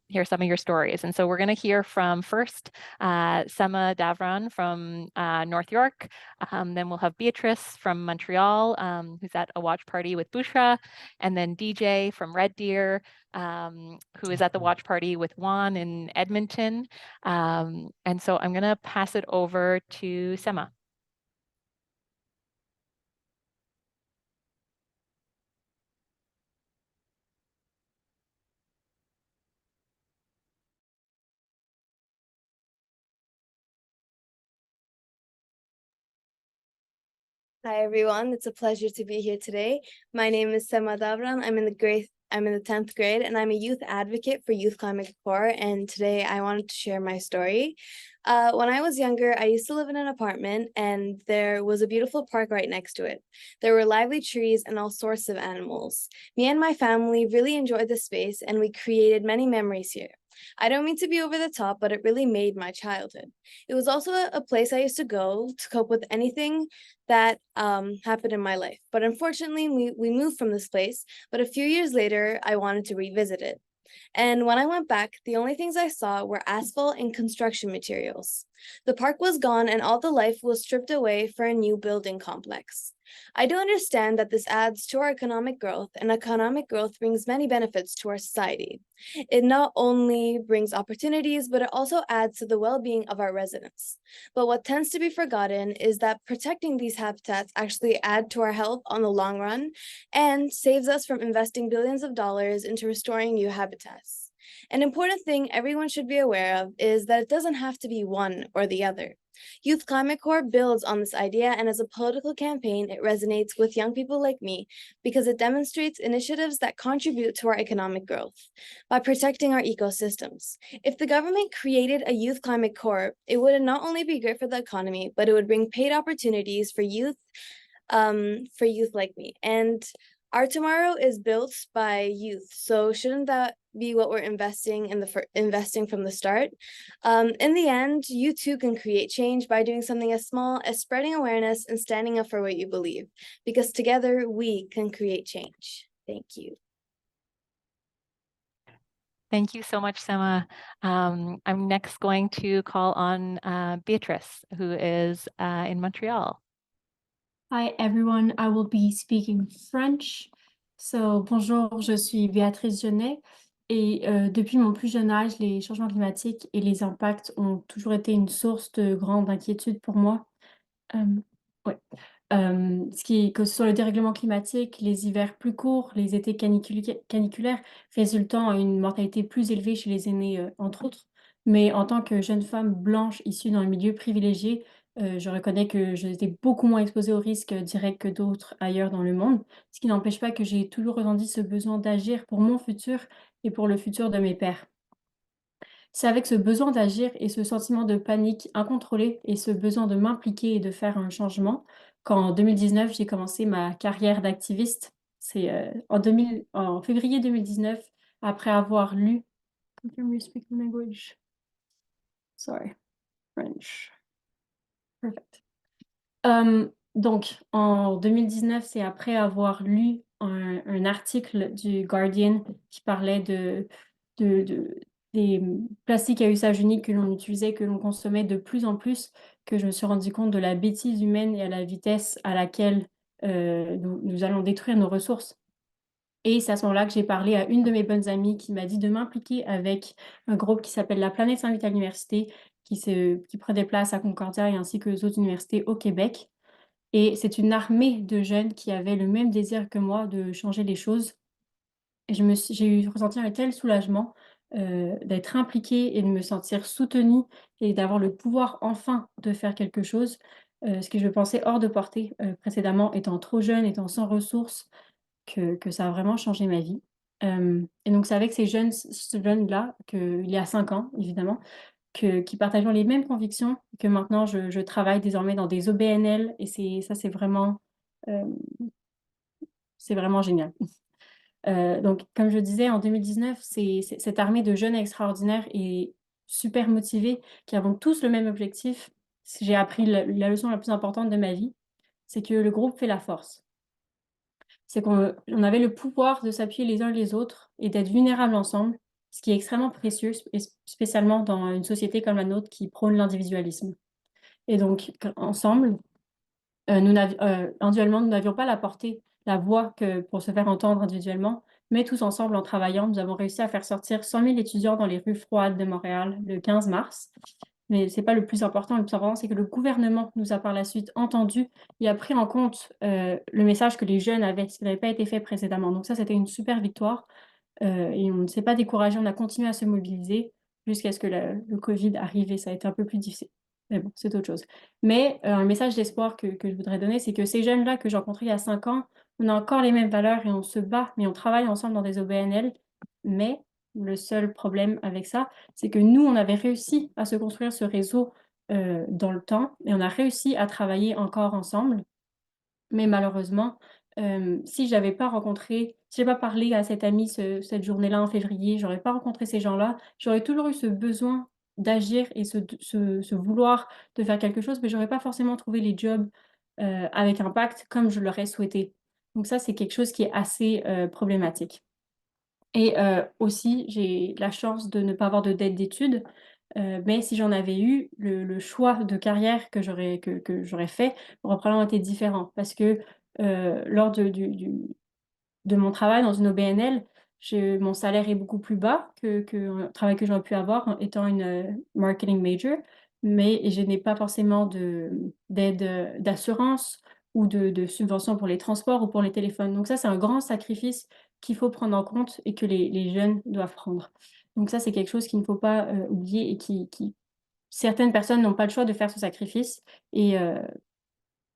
hear some of your stories. And so we're going to hear from first Sema Davran from North York. Then we'll have Beatrice from Montreal, who's at a watch party with Bushra, and then DJ from Red Deer, who is at the watch party with Juan in Edmonton. And so I'm going to pass it over to Sema. Hi everyone, it's a pleasure to be here today. My name is Sema Davran. I'm in the 10th grade, and I'm a youth advocate for Youth Climate Corps, and today I wanted to share my story. When I was younger, I used to live in an apartment, and there was a beautiful park right next to it. There were lively trees and all sorts of animals. Me and my family really enjoyed the space, and we created many memories here. I don't mean to be over the top, but it really made my childhood. It was also a place I used to go to cope with anything that happened in my life. But unfortunately, we moved from this place, but a few years later, I wanted to revisit it. And when I went back, the only things I saw were asphalt and construction materials. The park was gone and all the life was stripped away for a new building complex. I do understand that this adds to our economic growth, and economic growth brings many benefits to our society. It not only brings opportunities, but it also adds to the well-being of our residents. But what tends to be forgotten is that protecting these habitats actually add to our health on the long run and saves us from investing billions of dollars into restoring new habitats. An important thing everyone should be aware of is that it doesn't have to be one or the other. Youth Climate Corps builds on this idea, and as a political campaign, it resonates with young people like me because it demonstrates initiatives that contribute to our economic growth by protecting our ecosystems. If the government created a Youth Climate Corps, it would not only be great for the economy, but it would bring paid opportunities for youth like me. And our tomorrow is built by youth, so shouldn't that be what we're investing from the start? In the end, you too can create change by doing something as small as spreading awareness and standing up for what you believe, because together we can create change. Thank you. Thank you so much, Sema. I'm next going to call on Beatrice, who is in Montreal. Hi everyone, I will be speaking French. So, bonjour, je suis Béatrice Genet et depuis mon plus jeune âge, les changements climatiques et les impacts ont toujours été une source de grande inquiétude pour moi. Ouais. Que ce soit le dérèglement climatique, les hivers plus courts, les étés caniculaires, résultant à une mortalité plus élevée chez les aînés, entre autres. Mais en tant que jeune femme blanche issue d'un milieu privilégié, je reconnais que j'étais beaucoup moins exposée aux risques directs que d'autres ailleurs dans le monde, ce qui n'empêche pas que j'ai toujours ressenti ce besoin d'agir pour mon futur et pour le futur de mes pairs. C'est avec ce besoin d'agir et ce sentiment de panique incontrôlée et ce besoin de m'impliquer et de faire un changement qu'en 2019, j'ai commencé ma carrière d'activiste. C'est en février 2019, après avoir lu... Can you speak the language? Sorry, French. Perfect. Donc, en 2019, c'est après avoir lu un article du Guardian qui parlait des plastiques à usage unique que l'on utilisait, que l'on consommait de plus en plus, que je me suis rendu compte de la bêtise humaine et à la vitesse à laquelle nous allons détruire nos ressources. Et c'est à ce moment-là que j'ai parlé à une de mes bonnes amies qui m'a dit de m'impliquer avec un groupe qui s'appelle La Planète s'invite à l'université, qui prend des places à Concordia et ainsi que les autres universités au Québec. Et c'est une armée de jeunes qui avaient le même désir que moi de changer les choses. Et j'ai ressenti un tel soulagement d'être impliquée et de me sentir soutenue et d'avoir le pouvoir enfin de faire quelque chose, ce que je pensais hors de portée précédemment, étant trop jeune, étant sans ressources, que ça a vraiment changé ma vie. Et donc c'est avec ces jeunes-là, il y a 5 ans évidemment, qui partageons les mêmes convictions, que maintenant je travaille désormais dans des OBNL et c'est vraiment génial. Donc, comme je disais, en 2019, c'est cette armée de jeunes extraordinaires et super motivés qui avons tous le même objectif. J'ai appris la leçon la plus importante de ma vie, c'est que le groupe fait la force. C'est qu'on avait le pouvoir de s'appuyer les uns les autres et d'être vulnérables ensemble, ce qui est extrêmement précieux, spécialement dans une société comme la nôtre qui prône l'individualisme. Et donc, ensemble, individuellement, nous n'avions pas la voix que pour se faire entendre individuellement, mais tous ensemble, en travaillant, nous avons réussi à faire sortir 100 000 étudiants dans les rues froides de Montréal le 15 mars. Mais ce n'est pas le plus important. Le plus important, c'est que le gouvernement nous a par la suite entendus et a pris en compte le message que les jeunes avaient, ce qui n'avait pas été fait précédemment. Donc ça, c'était une super victoire. Et on ne s'est pas découragé, on a continué à se mobiliser jusqu'à ce que le Covid arrive et ça a été un peu plus difficile. Mais bon, c'est autre chose. Mais un message d'espoir que je voudrais donner, c'est que ces jeunes-là que j'ai rencontrés il y a 5 ans, on a encore les mêmes valeurs et on se bat, mais on travaille ensemble dans des OBNL. Mais le seul problème avec ça, c'est que nous, on avait réussi à se construire ce réseau dans le temps et on a réussi à travailler encore ensemble. Mais malheureusement, si je n'avais pas parlé à cette amie cette journée-là en février, je n'aurais pas rencontré ces gens-là, j'aurais toujours eu ce besoin d'agir et ce vouloir de faire quelque chose, mais je n'aurais pas forcément trouvé les jobs avec impact comme je l'aurais souhaité. Donc ça, c'est quelque chose qui est assez problématique. Et aussi, j'ai la chance de ne pas avoir de dette d'études. Mais si j'en avais eu, le choix de carrière que j'aurais fait aurait probablement été différent parce que lors de mon travail dans une OBNL, mon salaire est beaucoup plus bas que un travail que j'aurais pu avoir en étant une marketing major, mais je n'ai pas forcément d'aide d'assurance ou de subvention pour les transports ou pour les téléphones. Donc ça, c'est un grand sacrifice qu'il faut prendre en compte et que les jeunes doivent prendre. Donc ça, c'est quelque chose qu'il ne faut pas oublier et qui certaines personnes n'ont pas le choix de faire ce sacrifice et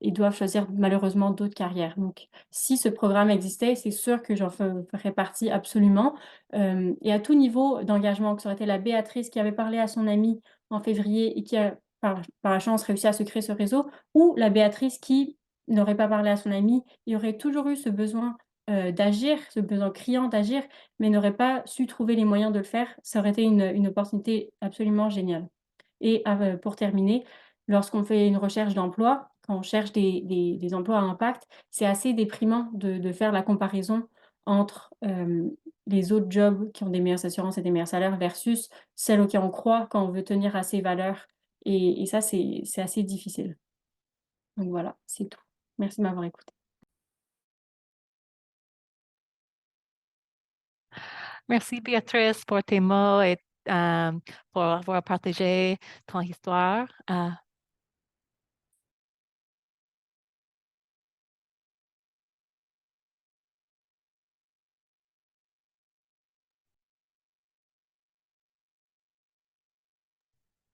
ils doivent choisir malheureusement d'autres carrières. Donc, si ce programme existait, c'est sûr que j'en ferais partie absolument. Et à tout niveau d'engagement, que ça aurait été la Béatrice qui avait parlé à son amie en février et qui a, par la chance, réussi à se créer ce réseau, ou la Béatrice qui n'aurait pas parlé à son amie, il y aurait toujours eu ce besoin d'agir, ce besoin criant d'agir, mais n'aurait pas su trouver les moyens de le faire. Ça aurait été une opportunité absolument géniale. Et pour terminer, lorsqu'on fait une recherche d'emploi, quand on cherche des emplois à impact, c'est assez déprimant de faire la comparaison entre les autres jobs qui ont des meilleures assurances et des meilleurs salaires versus celles auxquelles on croit quand on veut tenir à ses valeurs. Et ça, c'est assez difficile. Donc voilà, c'est tout. Merci de m'avoir écouté. Merci Béatrice pour tes mots et pour avoir partagé ton histoire.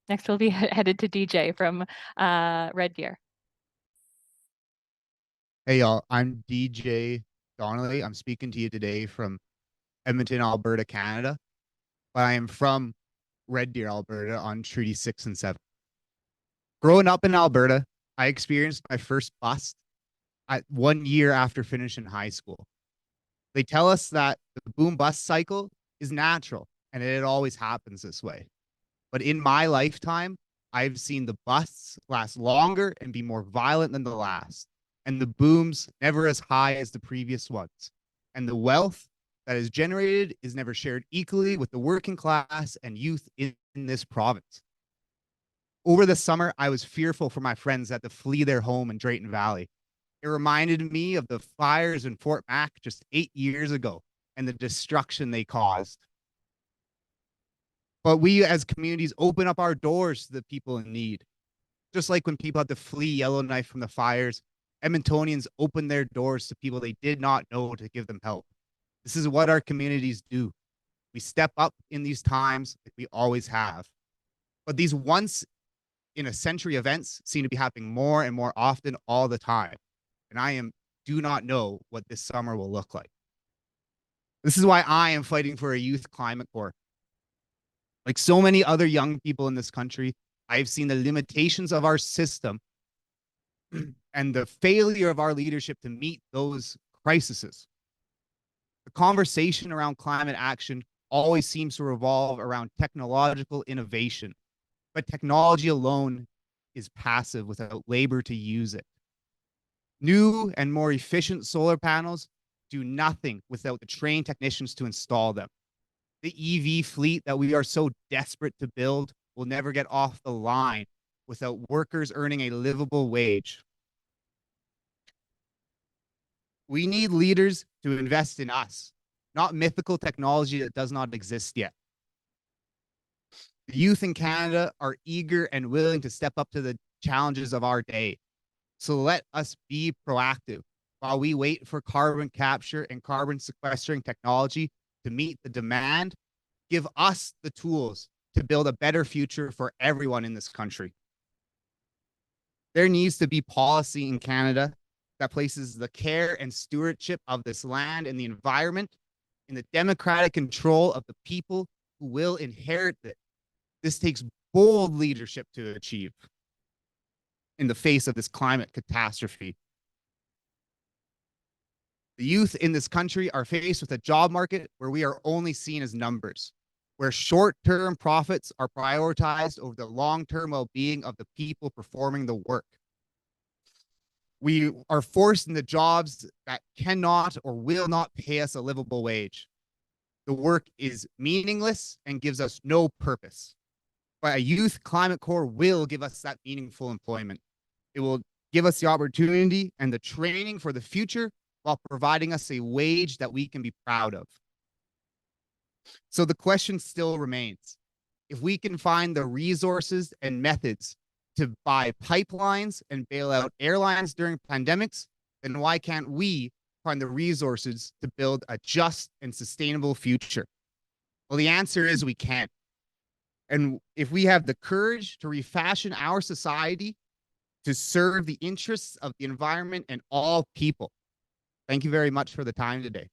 Next, we'll be headed to DJ from Red Deer. Hey y'all, I'm DJ Donnelly. I'm speaking to you today from Edmonton, Alberta, Canada. But I am from Red Deer, Alberta on Treaty 6 and 7. Growing up in Alberta, I experienced my first bust at 1 year after finishing high school. They tell us that the boom bust cycle is natural and it always happens this way. But in my lifetime, I've seen the busts last longer and be more violent than the last, and the booms never as high as the previous ones. And the wealth that is generated is never shared equally with the working class and youth in this province. Over the summer, I was fearful for my friends that had to flee their home in Drayton Valley. It reminded me of the fires in Fort Mac just 8 years ago and the destruction they caused. But we as communities open up our doors to the people in need. Just like when people had to flee Yellowknife from the fires, Edmontonians opened their doors to people they did not know to give them help. This is what our communities do. We step up in these times like we always have. But these once in a century events seem to be happening more and more often all the time. And do not know what this summer will look like. This is why I am fighting for a youth climate corps. Like so many other young people in this country, I've seen the limitations of our system and the failure of our leadership to meet those crises. The conversation around climate action always seems to revolve around technological innovation, but technology alone is passive without labor to use it. New and more efficient solar panels do nothing without the trained technicians to install them. The EV fleet that we are so desperate to build will never get off the line without workers earning a livable wage. We need leaders to invest in us, not mythical technology that does not exist yet. The youth in Canada are eager and willing to step up to the challenges of our day. So let us be proactive while we wait for carbon capture and carbon sequestering technology to meet the demand. Give us the tools to build a better future for everyone in this country. There needs to be policy in Canada that places the care and stewardship of this land and the environment in the democratic control of the people who will inherit it. This takes bold leadership to achieve in the face of this climate catastrophe. The youth in this country are faced with a job market where we are only seen as numbers, where short-term profits are prioritized over the long-term well-being of the people performing the work. We are forced into jobs that cannot or will not pay us a livable wage. The work is meaningless and gives us no purpose. But a youth climate corps will give us that meaningful employment. It will give us the opportunity and the training for the future while providing us a wage that we can be proud of. So the question still remains, if we can find the resources and methods to buy pipelines and bail out airlines during pandemics, then why can't we find the resources to build a just and sustainable future? Well, the answer is we can. And if we have the courage to refashion our society to serve the interests of the environment and all people. Thank you very much for the time today.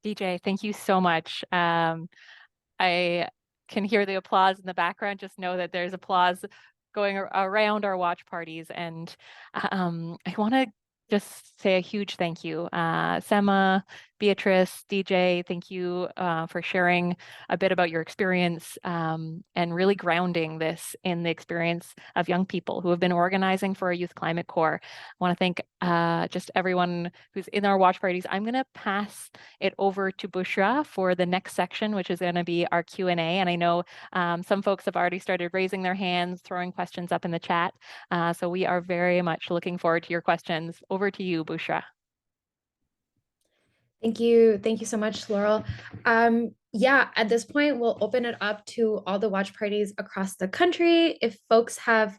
DJ, thank you so much. I can hear the applause in the background. Just know that there's applause going around our watch parties. And I want to just say a huge thank you. Sema, Beatrice, DJ, thank you for sharing a bit about your experience and really grounding this in the experience of young people who have been organizing for a Youth Climate Corps. I want to thank just everyone who's in our watch parties. I'm going to pass it over to Bushra for the next section, which is going to be our Q&A. And I know some folks have already started raising their hands, throwing questions up in the chat. So we are very much looking forward to your questions. Over to you, Bushra. Thank you. Thank you so much, Laurel. Yeah, at this point, we'll open it up to all the watch parties across the country. If folks have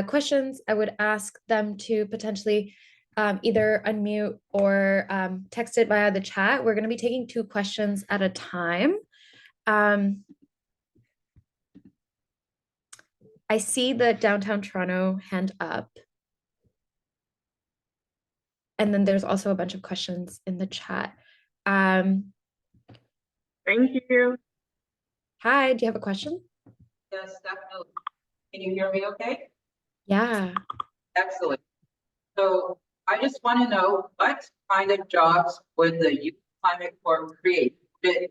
questions, I would ask them to potentially either unmute or text it via the chat. We're going to be taking 2 questions at a time. I see the Downtown Toronto hand up. And then there's also a bunch of questions in the chat. Thank you. Hi, do you have a question? Yes, definitely. Can you hear me okay? Yeah. Excellent. So I just want to know what kind of jobs would the Youth Climate Corps create? Would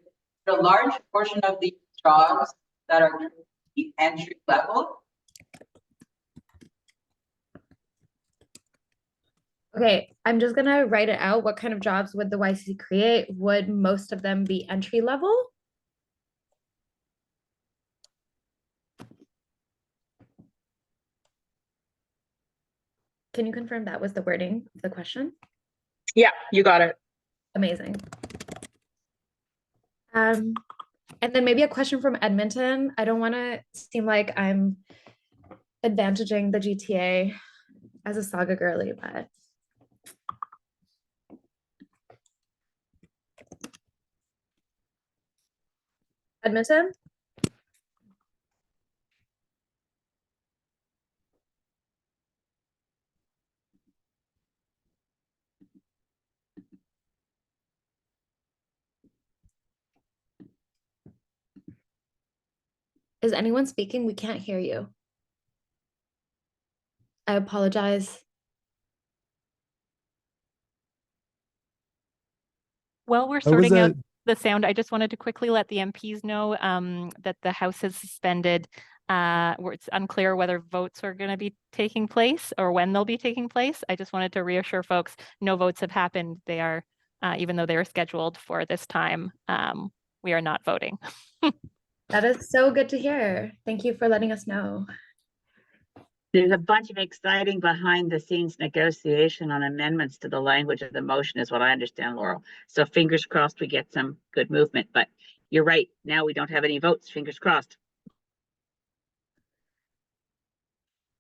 a large portion of these jobs that are the entry level? Okay, I'm just gonna write it out. What kind of jobs would the YCC create? Would most of them be entry level? Can you confirm that was the wording of the question? Yeah, you got it. Amazing. And then maybe a question from Edmonton. I don't want to seem like I'm advantaging the GTA as a Saga girly, but Edmonton? Is anyone speaking? We can't hear you. I apologize. While we're sorting out the sound, I just wanted to quickly let the MPs know that the House has suspended, where it's unclear whether votes are going to be taking place or when they'll be taking place. I just wanted to reassure folks, no votes have happened. They are, even though they are scheduled for this time, we are not voting. That is so good to hear. Thank you for letting us know. There's a bunch of exciting behind the scenes negotiation on amendments to the language of the motion is what I understand, Laurel. So fingers crossed we get some good movement, but you're right. Now we don't have any votes, fingers crossed.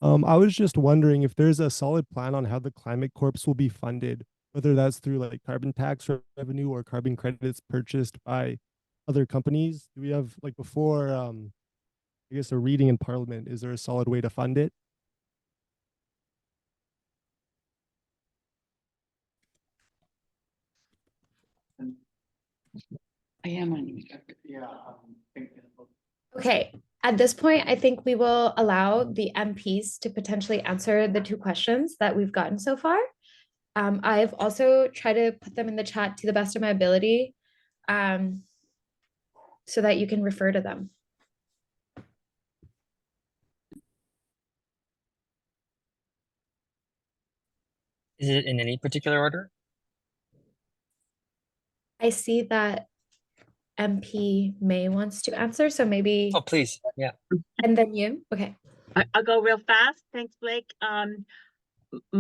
I was just wondering if there's a solid plan on how the Climate Corps will be funded, whether that's through like carbon tax revenue or carbon credits purchased by other companies. Do we have, like, before I guess a reading in Parliament, is there a solid way to fund it? I am on. Yeah. Okay, at this point, I think we will allow the MPs to potentially answer the 2 questions that we've gotten so far. I've also tried to put them in the chat to the best of my ability so that you can refer to them. Is it in any particular order? I see that MP May wants to answer. So maybe. Oh, please. Yeah. And then you. Okay. I'll go real fast. Thanks, Blake. And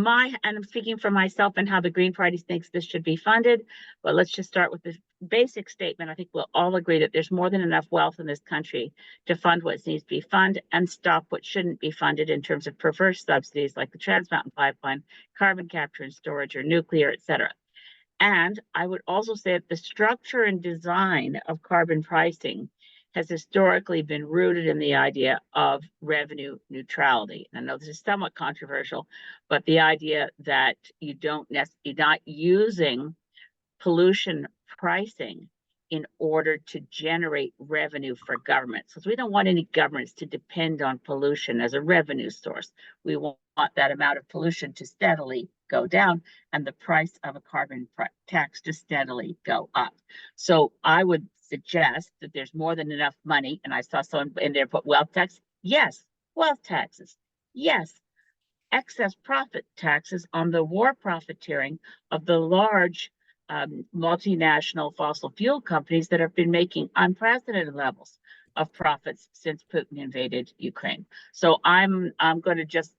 I'm speaking for myself and how the Green Party thinks this should be funded. But let's just start with the basic statement. I think we'll all agree that there's more than enough wealth in this country to fund what needs to be funded and stop what shouldn't be funded in terms of perverse subsidies like the Trans Mountain Pipeline, carbon capture and storage, or nuclear, etc. And I would also say that the structure and design of carbon pricing has historically been rooted in the idea of revenue neutrality. And I know this is somewhat controversial, but the idea that you're not using pollution pricing in order to generate revenue for governments. Because we don't want any governments to depend on pollution as a revenue source. We want that amount of pollution to steadily go down and the price of a carbon tax to steadily go up. So I would suggest that there's more than enough money, and I saw someone in there put wealth tax. Yes, wealth taxes. Yes, excess profit taxes on the war profiteering of the large multinational fossil fuel companies that have been making unprecedented levels of profits since Putin invaded Ukraine. So I'm going to just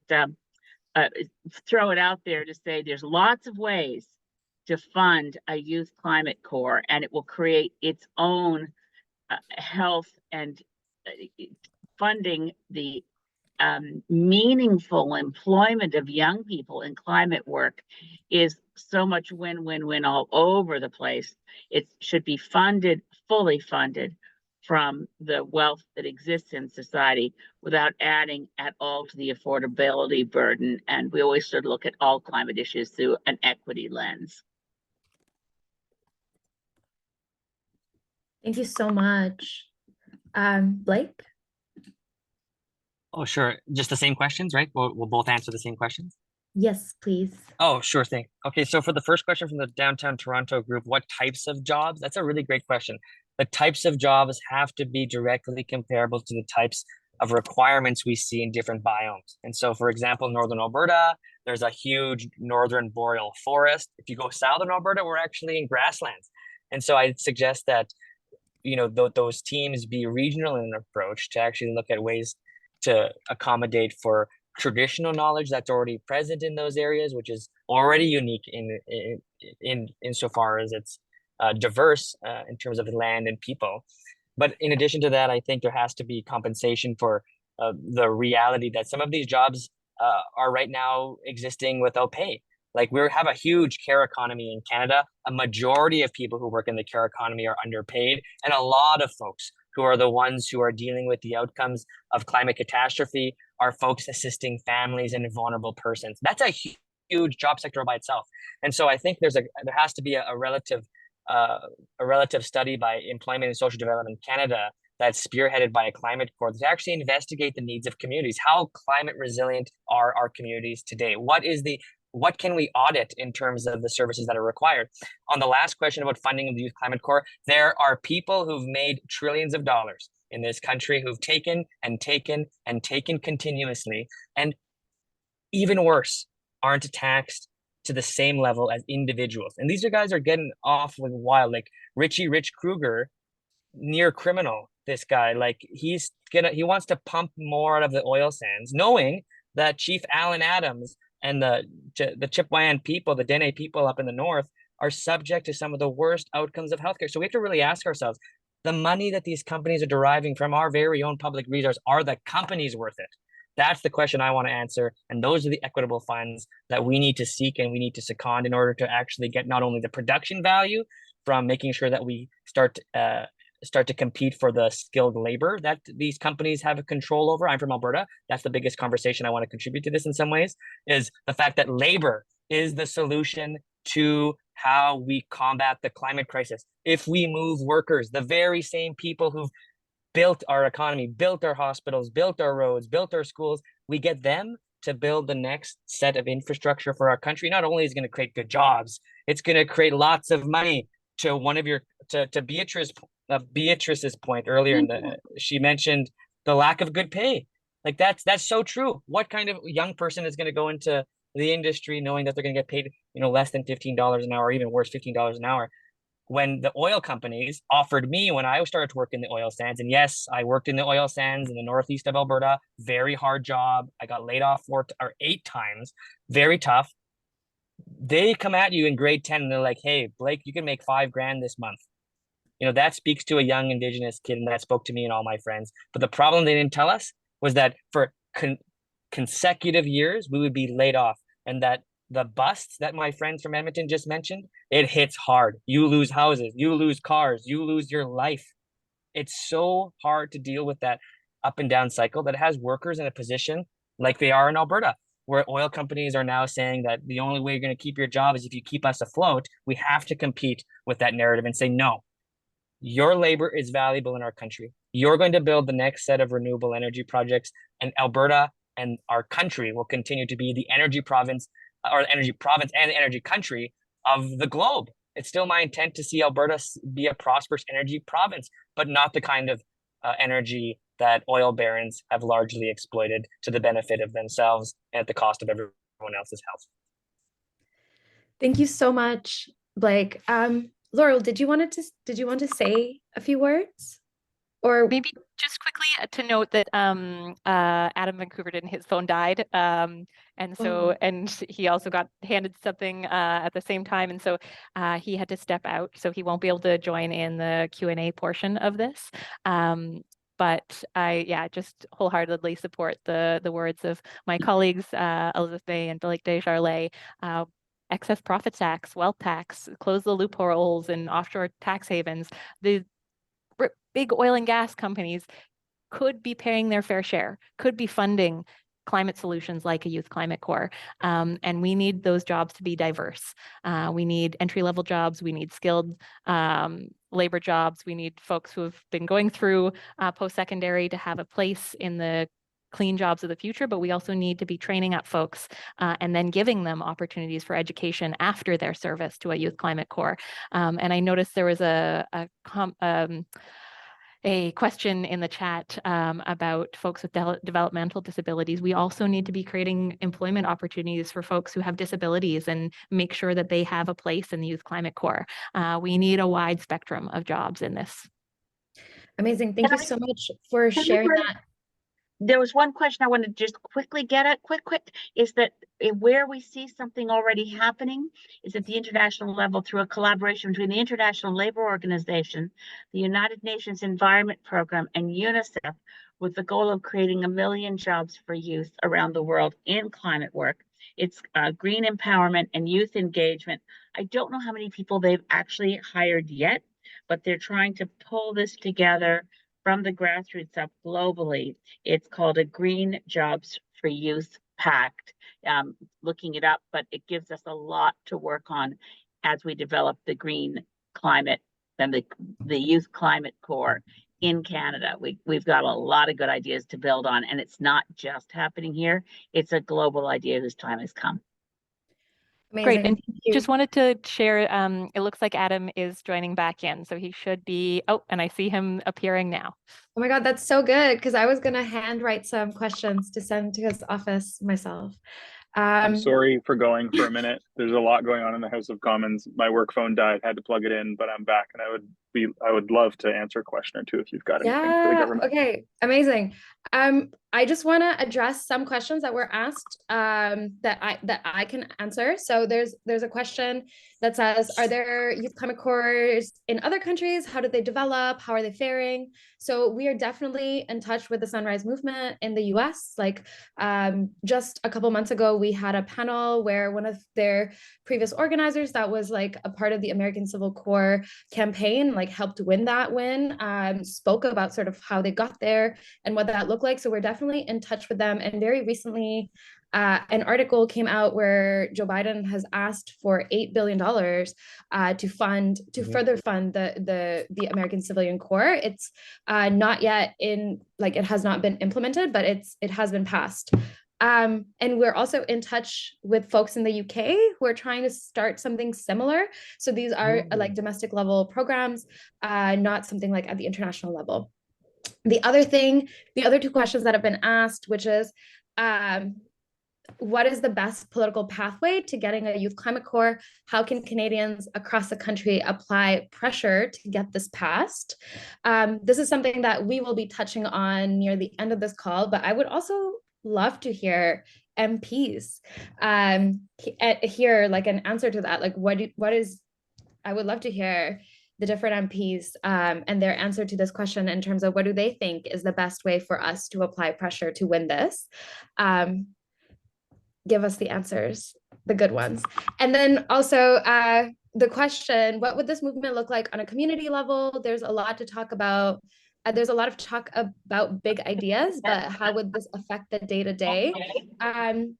throw it out there to say there's lots of ways to fund a youth climate corps, and it will create its own health and funding the meaningful employment of young people in climate work is so much win-win-win all over the place. It should be funded, fully funded from the wealth that exists in society without adding at all to the affordability burden. And we always should look at all climate issues through an equity lens. Thank you so much. Blake? Oh, sure. Just the same questions, right? We'll both answer the same questions. Yes, please. Oh, sure thing. Okay, so for the first question from the Downtown Toronto group, what types of jobs? That's a really great question. The types of jobs have to be directly comparable to the types of requirements we see in different biomes. And so, for example, Northern Alberta, there's a huge Northern boreal forest. If you go Southern Alberta, we're actually in grasslands. And so I'd suggest that, those teams be regional in approach to actually look at ways to accommodate for traditional knowledge that's already present in those areas, which is already unique in insofar as it's diverse in terms of land and people. But in addition to that, I think there has to be compensation for the reality that some of these jobs are right now existing without pay. Like we have a huge care economy in Canada. A majority of people who work in the care economy are underpaid, and a lot of folks who are the ones who are dealing with the outcomes of climate catastrophe are folks assisting families and vulnerable persons. That's a huge job sector by itself. And so I think there has to be a relative study by Employment and Social Development Canada that's spearheaded by a climate corps to actually investigate the needs of communities. How climate resilient are our communities today? What can we audit in terms of the services that are required? On the last question about funding of the Youth Climate Corps, there are people who've made trillions of dollars in this country who've taken and taken and taken continuously, and even worse, aren't taxed to the same level as individuals. And these guys are getting off with wild, like Richie Rich Kruger, near criminal. This guy, like he wants to pump more out of the oil sands, knowing that Chief Alan Adams and the Chipewyan people, the Dene people up in the north, are subject to some of the worst outcomes of healthcare. So we have to really ask ourselves, the money that these companies are deriving from our very own public resource, are the companies worth it? That's the question I want to answer. And those are the equitable funds that we need to seek and we need to second in order to actually get not only the production value from making sure that we start to compete for the skilled labor that these companies have control over. I'm from Alberta. That's the biggest conversation I want to contribute to this in some ways, is the fact that labor is the solution to how we combat the climate crisis. If we move workers, the very same people who've built our economy, built our hospitals, built our roads, built our schools, we get them to build the next set of infrastructure for our country. Not only is it going to create good jobs, it's going to create lots of money. To Beatrice's point earlier, she mentioned the lack of good pay. Like that's so true. What kind of young person is going to go into the industry knowing that they're going to get paid, less than $15 an hour, or even worse, $15 an hour? when the oil companies offered me when I started to work in the oil sands, and yes, I worked in the oil sands in the northeast of Alberta, very hard job. I got laid off 8 times, very tough. They come at you in grade 10 and they're like, hey, Blake, you can make $5,000 this month. You know, that speaks to a young Indigenous kid, and that spoke to me and all my friends. But the problem they didn't tell us was that for consecutive years, we would be laid off, and that the busts that my friends from Edmonton just mentioned, it hits hard. You lose houses, you lose cars, you lose your life. It's so hard to deal with that up and down cycle that has workers in a position like they are in Alberta, where oil companies are now saying that the only way you're going to keep your job is if you keep us afloat. We have to compete with that narrative and say, no, your labor is valuable in our country. You're going to build the next set of renewable energy projects, and Alberta and our country will continue to be the energy province, or the energy province and the energy country of the globe. It's still my intent to see Alberta be a prosperous energy province, but not the kind of energy that oil barons have largely exploited to the benefit of themselves and at the cost of everyone else's health. Thank you so much, Blake. Laurel, did you want to say a few words? Or maybe just quickly to note that Adam van Koeverden, his phone died. And so, and he also got handed something at the same time. And so he had to step out. So he won't be able to join in the Q&A portion of this. But I just wholeheartedly support the words of my colleagues, Elizabeth May and Blake Desjarlais. Excess profit tax, wealth tax, close the loopholes in offshore tax havens. The big oil and gas companies could be paying their fair share, could be funding climate solutions like a youth climate corps. And we need those jobs to be diverse. We need entry-level jobs. We need skilled labor jobs. We need folks who have been going through post-secondary to have a place in the clean jobs of the future, but we also need to be training up folks and then giving them opportunities for education after their service to a youth climate corps. And I noticed there was a question in the chat about folks with developmental disabilities. We also need to be creating employment opportunities for folks who have disabilities and make sure that they have a place in the Youth Climate Corps. We need a wide spectrum of jobs in this. Amazing. Thank you so much for sharing that. There was one question I wanted to just quickly get at, quick, is that where we see something already happening is at the international level through a collaboration between the International Labour Organization, the United Nations Environment Programme, and UNICEF, with the goal of creating 1 million jobs for youth around the world in climate work. It's green empowerment and youth engagement. I don't know how many people they've actually hired yet, but they're trying to pull this together from the grassroots up globally. It's called a Green Jobs for Youth Pact. Looking it up, but it gives us a lot to work on as we develop the green climate and the Youth Climate Corps in Canada. We've got a lot of good ideas to build on, and it's not just happening here. It's a global idea whose time has come. Amazing. Great. And just wanted to share, it looks like Adam is joining back in, so he should be, and I see him appearing now. Oh my God, that's so good, because I was going to handwrite some questions to send to his office myself. I'm sorry for going for a minute. There's a lot going on in the House of Commons. My work phone died, had to plug it in, but I'm back, and I would love to answer a question or two if you've got anything for the government. Okay, amazing. I just want to address some questions that were asked that I can answer. So there's a question that says, are there youth climate corps in other countries? How did they develop? How are they faring? So we are definitely in touch with the Sunrise Movement in the US. Like just a couple months ago, we had a panel where one of their previous organizers that was like a part of the American Civil Corps campaign, like helped win that win, spoke about sort of how they got there and what that looked like. So we're definitely in touch with them. And very recently, an article came out where Joe Biden has asked for $8 billion to further fund the American Civilian Corps. It's not yet in, like, it has not been implemented, but it has been passed. And we're also in touch with folks in the UK who are trying to start something similar. So these are like domestic level programs, not something like at the international level. The other two questions that have been asked, which is what is the best political pathway to getting a youth climate core? How can Canadians across the country apply pressure to get this passed? This is something that we will be touching on near the end of this call, but I would also love to hear MPs hear like an answer to that. Like I would love to hear the different MPs and their answer to this question in terms of what do they think is the best way for us to apply pressure to win this. Give us the answers, the good ones. And then also the question, what would this movement look like on a community level? There's a lot to talk about. There's a lot of talk about big ideas, but how would this affect the day-to-day?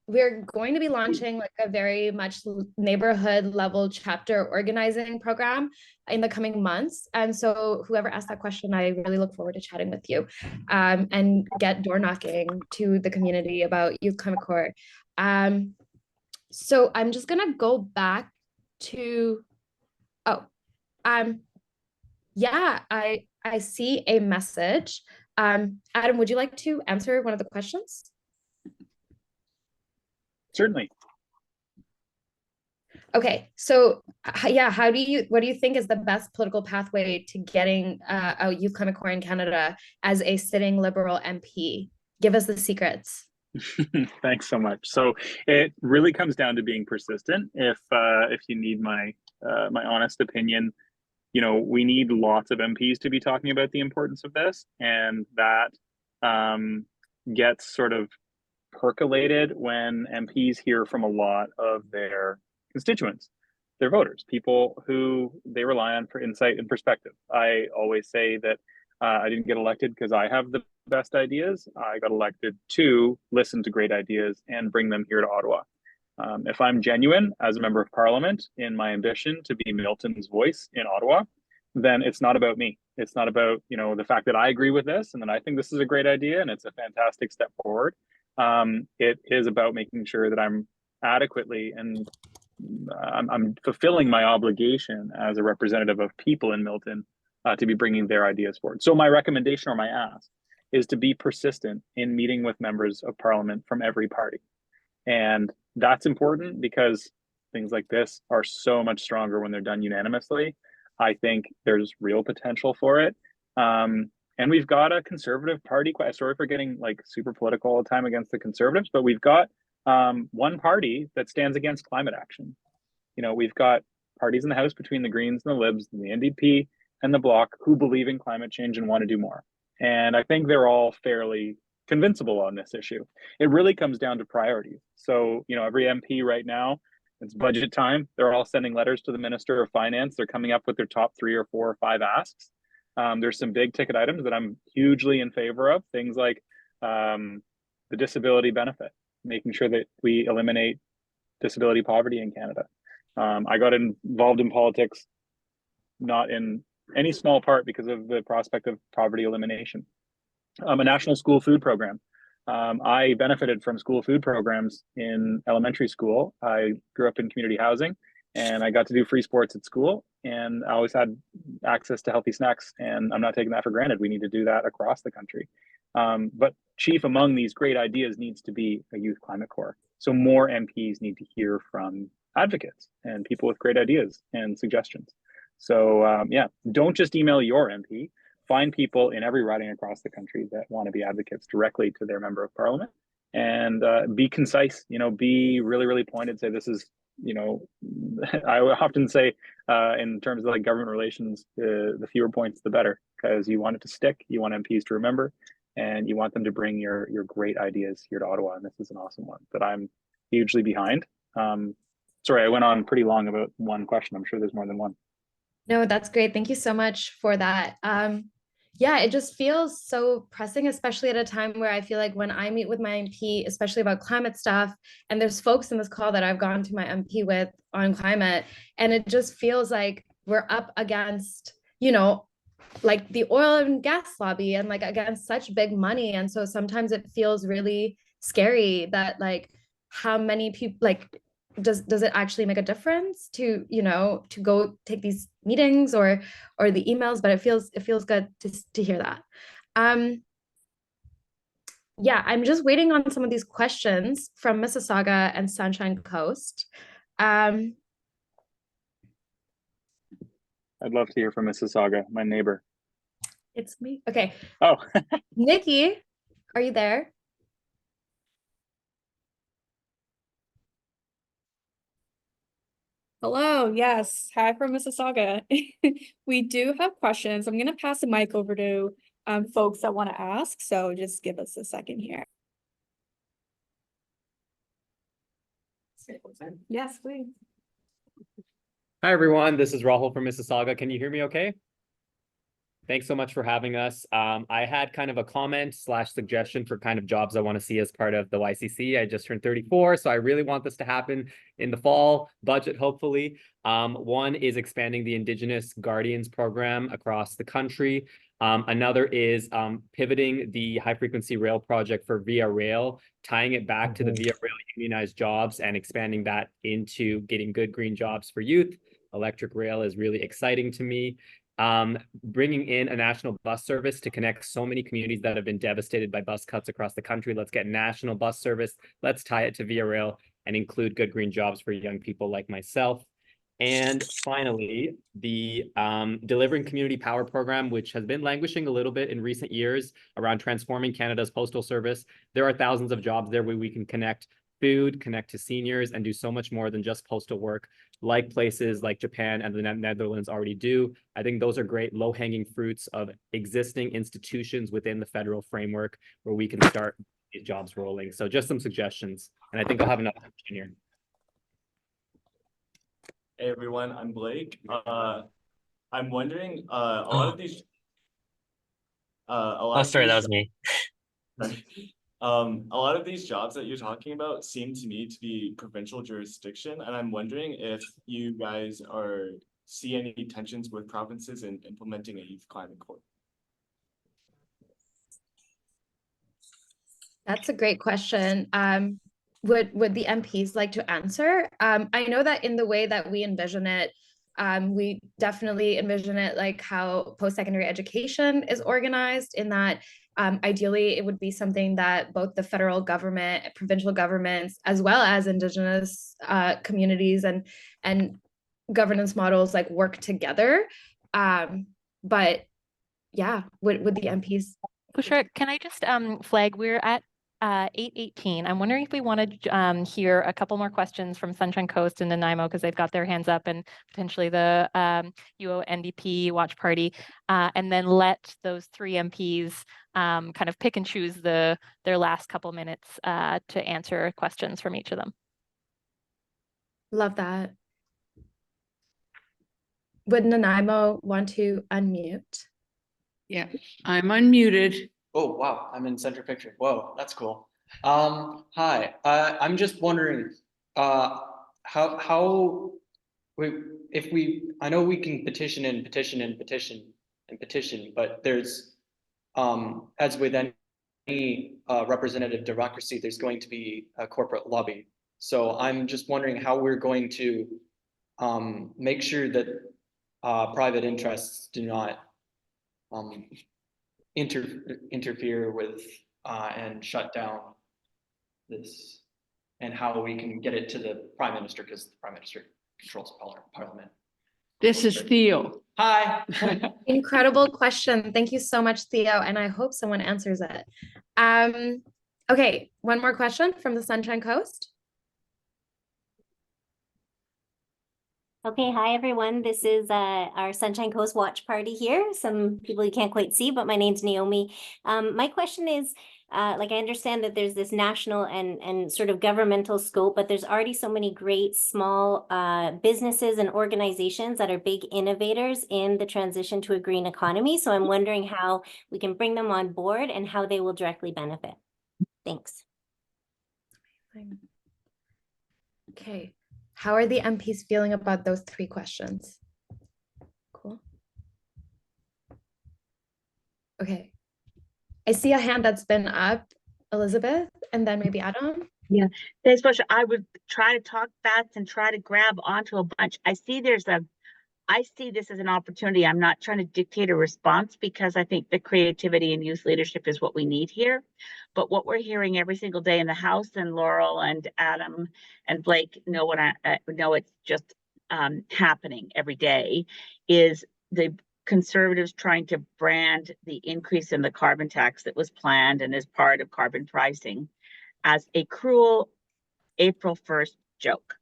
We're going to be launching like a very much neighborhood level chapter organizing program in the coming months. And so whoever asked that question, I really look forward to chatting with you and get door knocking to the community about Youth Climate Core. So I'm just gonna go back to, yeah, I see a message. Adam, would you like to answer one of the questions? Certainly. Okay, so yeah, what do you think is the best political pathway to getting a Youth Climate Core in Canada as a sitting Liberal MP? Give us the secrets. Thanks so much. So it really comes down to being persistent. If you need my honest opinion, you know, we need lots of MPs to be talking about the importance of this, and that gets sort of percolated when MPs hear from a lot of their constituents, their voters, people who they rely on for insight and perspective. I always say that I didn't get elected because I have the best ideas. I got elected to listen to great ideas and bring them here to Ottawa. If I'm genuine as a member of parliament in my ambition to be Milton's voice in Ottawa, then it's not about me. It's not about, you know, the fact that I agree with this and that I think this is a great idea and it's a fantastic step forward. It is about making sure that I'm adequately and I'm fulfilling my obligation as a representative of people in Milton to be bringing their ideas forward. So my recommendation or my ask is to be persistent in meeting with members of parliament from every party. And that's important because things like this are so much stronger when they're done unanimously. I think there's real potential for it. And we've got a Conservative Party, sorry for getting like super political all the time against the Conservatives, but we've got one party that stands against climate action. You know, we've got parties in the House between the Greens and the Libs and the NDP and the Bloc who believe in climate change and want to do more. And I think they're all fairly convincible on this issue. It really comes down to priorities. So, you know, every MP right now, it's budget time. They're all sending letters to the Minister of Finance. They're coming up with their top 3 or 4 or 5 asks. There's some big ticket items that I'm hugely in favor of. Things like the disability benefit, making sure that we eliminate disability poverty in Canada. I got involved in politics, not in any small part because of the prospect of poverty elimination. A national school food program. I benefited from school food programs in elementary school. I grew up in community housing and I got to do free sports at school, and I always had access to healthy snacks, and I'm not taking that for granted. We need to do that across the country. But chief among these great ideas needs to be a youth climate core. So more MPs need to hear from advocates and people with great ideas and suggestions. So yeah, don't just email your MP. Find people in every riding across the country that want to be advocates directly to their member of parliament, and be concise, you know, be really, really pointed. Say this is, you know, I often say in terms of like government relations, the fewer points, the better, because you want it to stick. You want MPs to remember, and you want them to bring your great ideas here to Ottawa. And this is an awesome one that I'm hugely behind. Sorry, I went on pretty long about one question. I'm sure there's more than one. No, that's great. Thank you so much for that. Yeah, it just feels so pressing, especially at a time where I feel like when I meet with my MP, especially about climate stuff, and there's folks in this call that I've gone to my MP with on climate, and it just feels like we're up against, you know, like the oil and gas lobby and like against such big money. And so sometimes it feels really scary that like how many people, like, does it actually make a difference to, you know, to go take these meetings or the emails? But it feels good to hear that. yeah, I'm just waiting on some of these questions from Mississauga and Sunshine Coast. I'd love to hear from Mississauga, my neighbor. It's me. Okay. Oh, Nikki, are you there? Hello, yes. Hi from Mississauga. We do have questions. I'm going to pass the mic over to folks that want to ask, so just give us a second here. Yes, please. Hi, everyone. This is Rahul from Mississauga. Can you hear me okay? Thanks so much for having us. I had kind of a comment / suggestion for kind of jobs I want to see as part of the YCC. I just turned 34, so I really want this to happen in the fall budget, hopefully. One is expanding the Indigenous Guardians program across the country. Another is pivoting the high-frequency rail project for Via Rail, tying it back to the Via Rail unionized jobs and expanding that into getting good green jobs for youth. Electric rail is really exciting to me. Bringing in a national bus service to connect so many communities that have been devastated by bus cuts across the country. Let's get national bus service. Let's tie it to Via Rail and include good green jobs for young people like myself. And finally, the Delivering Community Power program, which has been languishing a little bit in recent years around transforming Canada's postal service. There are thousands of jobs there where we can connect food, connect to seniors, and do so much more than just postal work, like places like Japan and the Netherlands already do. I think those are great low-hanging fruits of existing institutions within the federal framework where we can start these jobs rolling. So just some suggestions, and I think I'll have another question here. Hey everyone, I'm Blake. I'm wondering, a lot of these, Sorry, that was me. a lot of these jobs that you're talking about seem to me to be provincial jurisdiction, and I'm wondering if you guys see any tensions with provinces in implementing a youth climate corps. That's a great question. Would the MPs like to answer? I know that in the way that we envision it, we definitely envision it like how post-secondary education is organized, in that ideally it would be something that both the federal government, provincial governments, as well as Indigenous communities and governance models like work together. But yeah, would the MPs? Bushra, can I just flag, we're at 8:18. I'm wondering if we want to hear a couple more questions from Sunshine Coast and Nanaimo, because they've got their hands up, and potentially the UO NDP Watch Party, and then let those three MPs kind of pick and choose their last couple minutes to answer questions from each of them. Love that. Would Nanaimo want to unmute? Yeah, I'm unmuted. Oh, wow, I'm in center picture. Whoa, that's cool. Hi, I'm just wondering, I know we can petition, but there's, as with any representative democracy, there's going to be a corporate lobby. So I'm just wondering how we're going to make sure that private interests do not interfere with and shut down this, and how we can get it to the Prime Minister, because the Prime Minister controls Parliament. This is Theo. Hi. Incredible question. Thank you so much, Theo, and I hope someone answers it. Okay, one more question from the Sunshine Coast. Okay, hi everyone. This is our Sunshine Coast Watch Party here. Some people you can't quite see, but my name's Naomi. My question is, like, I understand that there's this national and sort of governmental scope, but there's already so many great small businesses and organizations that are big innovators in the transition to a green economy. So I'm wondering how we can bring them on board and how they will directly benefit. Thanks. Okay. How are the MPs feeling about those three questions? Cool. Okay. I see a hand that's been up, Elizabeth, and then maybe Adam. Yeah, thanks, Bushra. I would try to talk fast and try to grab onto a bunch. I see there's a I see this as an opportunity. I'm not trying to dictate a response because I think the creativity and youth leadership is what we need here. But what we're hearing every single day in the House, and Laurel and Adam and Blake know what I know, it's just happening every day, is the Conservatives trying to brand the increase in the carbon tax that was planned and is part of carbon pricing as a cruel April 1st joke.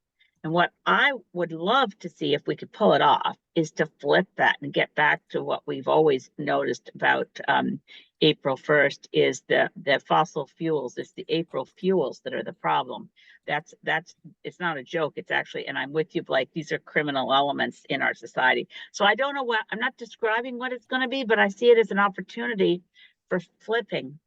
And what I would love to see if we could pull it off is to flip that and get back to what we've always noticed about April 1st is the fossil fuels. It's the April fuels that are the problem. That's it's not a joke. It's actually, and I'm with you, Blake, these are criminal elements in our society. So I don't know what, I'm not describing what it's going to be, but I see it as an opportunity for flipping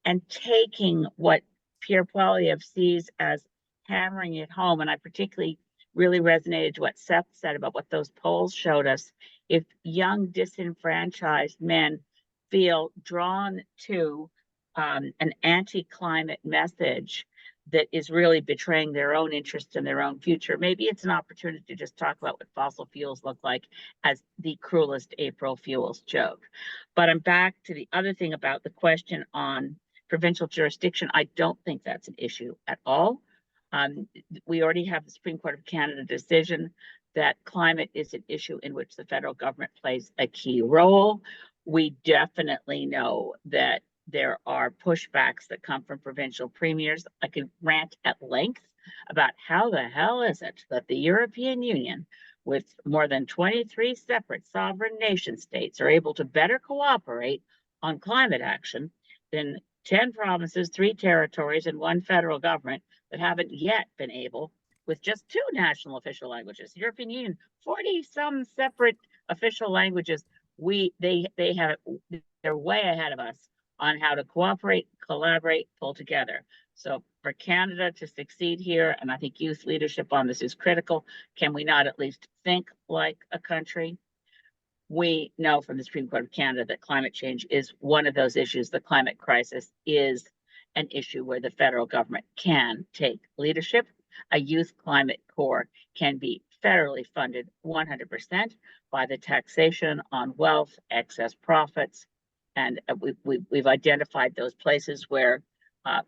and taking what Pierre Poilievre sees as hammering it home. And I particularly really resonated to what Seth said about what those polls showed us. If young disenfranchised men feel drawn to an anti-climate message that is really betraying their own interests and their own future, maybe it's an opportunity to just talk about what fossil fuels look like as the cruelest April Fuels joke. But I'm back to the other thing about the question on provincial jurisdiction. I don't think that's an issue at all. We already have the Supreme Court of Canada decision that climate is an issue in which the federal government plays a key role. We definitely know that there are pushbacks that come from provincial premiers. I could rant at length about how the hell is it that the European Union, with more than 23 separate sovereign nation states, are able to better cooperate on climate action than 10 provinces, 3 territories, and 1 federal government that haven't yet been able, with just 2 national official languages. The European Union, 40 some separate official languages. They're way ahead of us on how to cooperate, collaborate, pull together. So for Canada to succeed here, and I think youth leadership on this is critical, can we not at least think like a country? We know from the Supreme Court of Canada that climate change is one of those issues. The climate crisis is an issue where the federal government can take leadership. A youth climate corps can be federally funded 100% by the taxation on wealth, excess profits. And we've identified those places where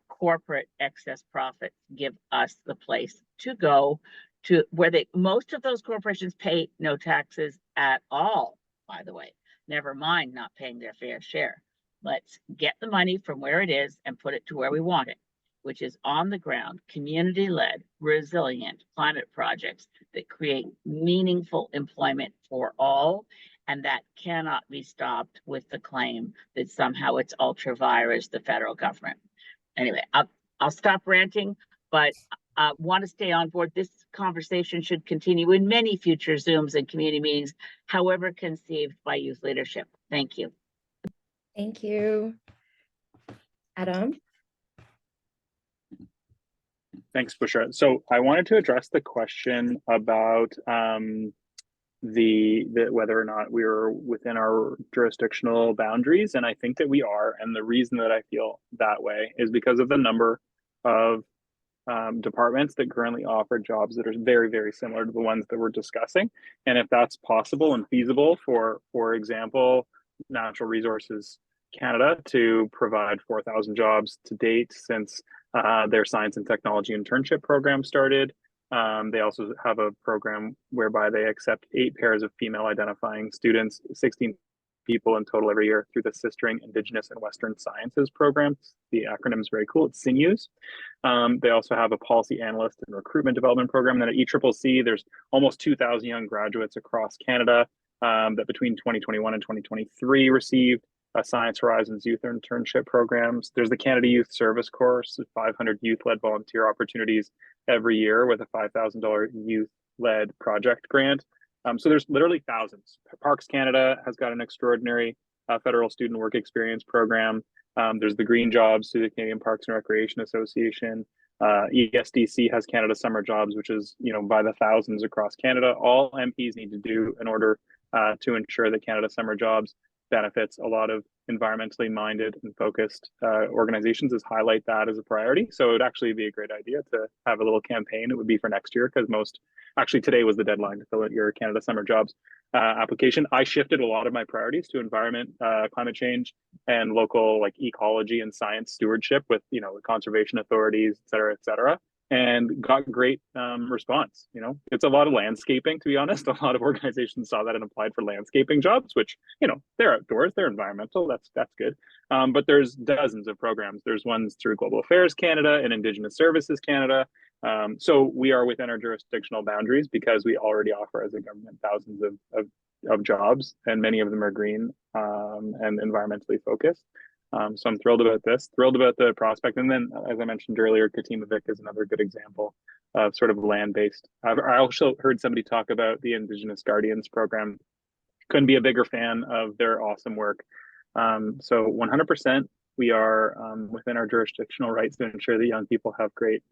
corporate excess profits give us the place to go to, where most of those corporations pay no taxes at all, by the way, never mind not paying their fair share. Let's get the money from where it is and put it to where we want it, which is on the ground, community-led, resilient climate projects that create meaningful employment for all. And that cannot be stopped with the claim that somehow it's ultra vires the federal government. Anyway, I'll stop ranting, but I want to stay on board. This conversation should continue in many future Zooms and community meetings, however conceived by youth leadership. Thank you. Thank you. Adam? Thanks, Bushra. So I wanted to address the question about the whether or not we were within our jurisdictional boundaries, and I think that we are. And the reason that I feel that way is because of the number of departments that currently offer jobs that are very, very similar to the ones that we're discussing. And if that's possible and feasible for example, Natural Resources Canada to provide 4,000 jobs to date since their science and technology internship program started. They also have a program whereby they accept 8 pairs of female identifying students, 16 people in total every year through the Sistering Indigenous and Western Sciences program. The acronym is very cool. It's SINUS. They also have a policy analyst and recruitment development program. And then at ECCC, there's almost 2,000 young graduates across Canada that between 2021 and 2023 received Science Horizons youth internship programs. There's the Canada Youth Service Course, 500 youth-led volunteer opportunities every year with a $5,000 youth-led project grant. So there's literally thousands. Parks Canada has got an extraordinary federal student work experience program. There's the Green Jobs through the Canadian Parks and Recreation Association. ESDC has Canada Summer Jobs, which is, by the thousands across Canada. All MPs need to do in order to ensure that Canada Summer Jobs benefits a lot of environmentally minded and focused organizations is highlight that as a priority. So it would actually be a great idea to have a little campaign. It would be for next year because actually today was the deadline to fill out your Canada Summer Jobs application. I shifted a lot of my priorities to environment, climate change, and local like ecology and science stewardship with the conservation authorities, et cetera, and got great response. It's a lot of landscaping, to be honest. A lot of organizations saw that and applied for landscaping jobs, which they're outdoors, they're environmental. That's good. But there's dozens of programs. There's ones through Global Affairs Canada and Indigenous Services Canada. So we are within our jurisdictional boundaries because we already offer as a government thousands of jobs, and many of them are green and environmentally focused. So I'm thrilled about this, thrilled about the prospect. And then, as I mentioned earlier, Katimavik is another good example of sort of land-based. I also heard somebody talk about the Indigenous Guardians program. Couldn't be a bigger fan of their awesome work. So 100%, we are within our jurisdictional rights to ensure that young people have great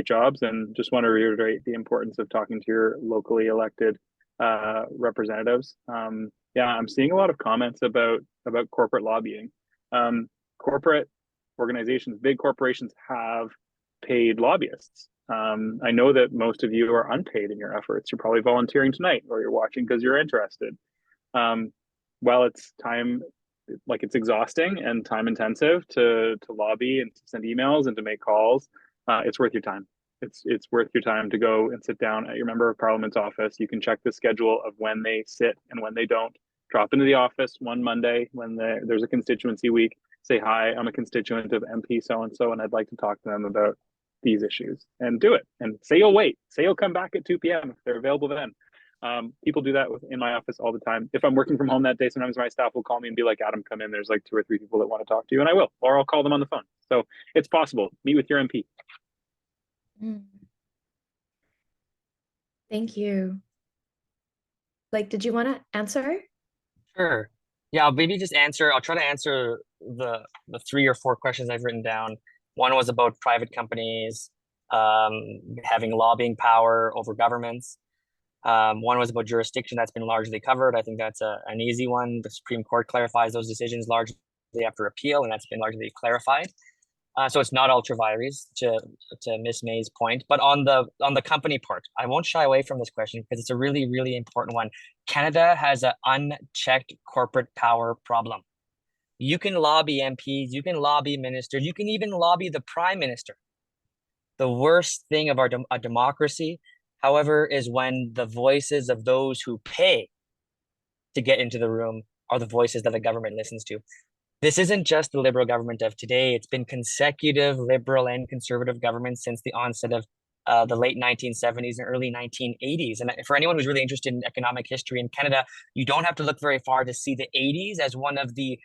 jobs. And just want to reiterate the importance of talking to your locally elected representatives. Yeah, I'm seeing a lot of comments about corporate lobbying. Corporate organizations, big corporations have paid lobbyists. I know that most of you are unpaid in your efforts. You're probably volunteering tonight, or you're watching because you're interested. While it's exhausting and time intensive to lobby and to send emails and to make calls, it's worth your time. It's worth your time to go and sit down at your member of parliament's office. You can check the schedule of when they sit and when they don't. Drop into the office one Monday when there's a constituency week. Say, hi, I'm a constituent of MP so-and-so, and I'd like to talk to them about these issues, and do it. And say you'll wait. Say you'll come back at 2 p.m. if they're available then. People do that in my office all the time. If I'm working from home that day, sometimes my staff will call me and be like, Adam, come in. There's like 2 or 3 people that want to talk to you, and I will, or I'll call them on the phone. So it's possible. Meet with your MP. Thank you. Blake, did you want to answer? Sure. Yeah, I'll maybe just answer. I'll try to answer the 3 or 4 questions I've written down. One was about private companies having lobbying power over governments. One was about jurisdiction. That's been largely covered. I think that's an easy one. The Supreme Court clarifies those decisions largely after appeal, and that's been largely clarified. So it's not ultra vires, to Miss May's point. But on the company part, I won't shy away from this question because it's a really, really important one. Canada has an unchecked corporate power problem. You can lobby MPs, you can lobby ministers, you can even lobby the prime minister. The worst thing of a democracy, however, is when the voices of those who pay to get into the room are the voices that the government listens to. This isn't just the Liberal government of today. It's been consecutive Liberal and Conservative governments since the onset of the late 1970s and early 1980s. And for anyone who's really interested in economic history in Canada, you don't have to look very far to see the 80s as one of the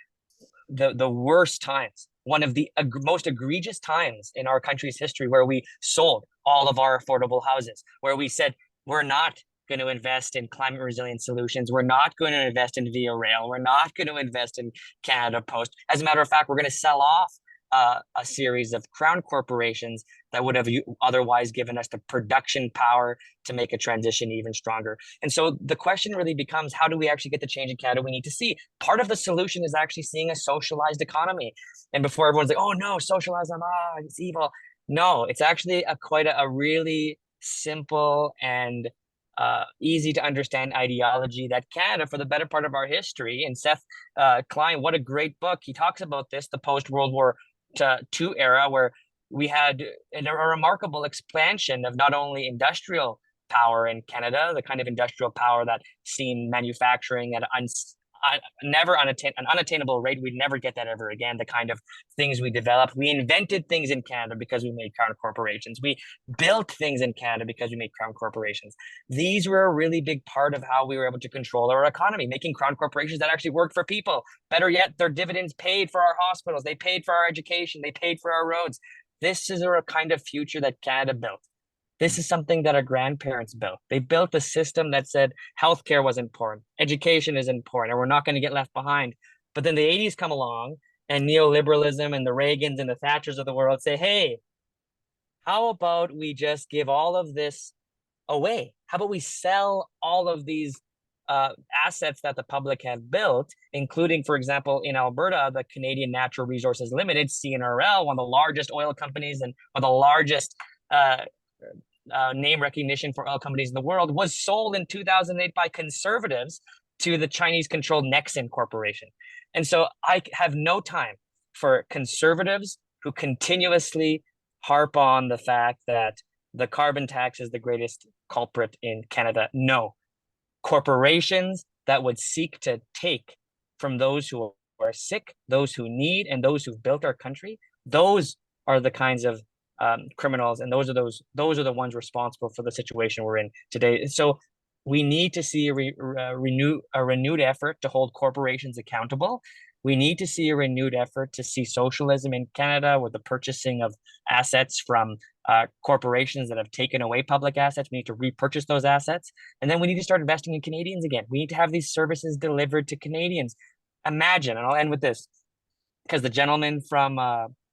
worst times, one of the most egregious times in our country's history, where we sold all of our affordable houses, where we said, we're not going to invest in climate resilient solutions. We're not going to invest in Via Rail. We're not going to invest in Canada Post. As a matter of fact, we're going to sell off a series of crown corporations that would have otherwise given us the production power to make a transition even stronger. And so the question really becomes, how do we actually get the change in Canada we need to see? Part of the solution is actually seeing a socialized economy. And before everyone's like, oh no, socialism, it's evil. No, it's actually quite a really simple and easy to understand ideology that Canada, for the better part of our history, and Seth Klein, what a great book. He talks about this, the post-World War II era, where we had a remarkable expansion of not only industrial power in Canada, the kind of industrial power that seen manufacturing at an unattainable rate. We'd never get that ever again. The kind of things we developed. We invented things in Canada because we made crown corporations. We built things in Canada because we made crown corporations. These were a really big part of how we were able to control our economy, making crown corporations that actually worked for people. Better yet, their dividends paid for our hospitals. They paid for our education. They paid for our roads. This is a kind of future that Canada built. This is something that our grandparents built. They built a system that said healthcare was important, education is important, and we're not going to get left behind. But then the 80s come along, and neoliberalism and the Reagans and the Thatchers of the world say, hey, how about we just give all of this away? How about we sell all of these assets that the public have built, including, for example, in Alberta, the Canadian Natural Resources Limited, CNRL, one of the largest oil companies and one of the largest name recognition for oil companies in the world was sold in 2008 by conservatives to the Chinese-controlled Nexen Corporation. And so I have no time for conservatives who continuously harp on the fact that the carbon tax is the greatest culprit in Canada. No. Corporations that would seek to take from those who are sick, those who need, and those who've built our country, those are the kinds of criminals, and those are the ones responsible for the situation we're in today. So we need to see a renewed effort to hold corporations accountable. We need to see a renewed effort to see socialism in Canada with the purchasing of assets from corporations that have taken away public assets. We need to repurchase those assets. And then we need to start investing in Canadians again. We need to have these services delivered to Canadians. Imagine, and I'll end with this, because the gentleman from,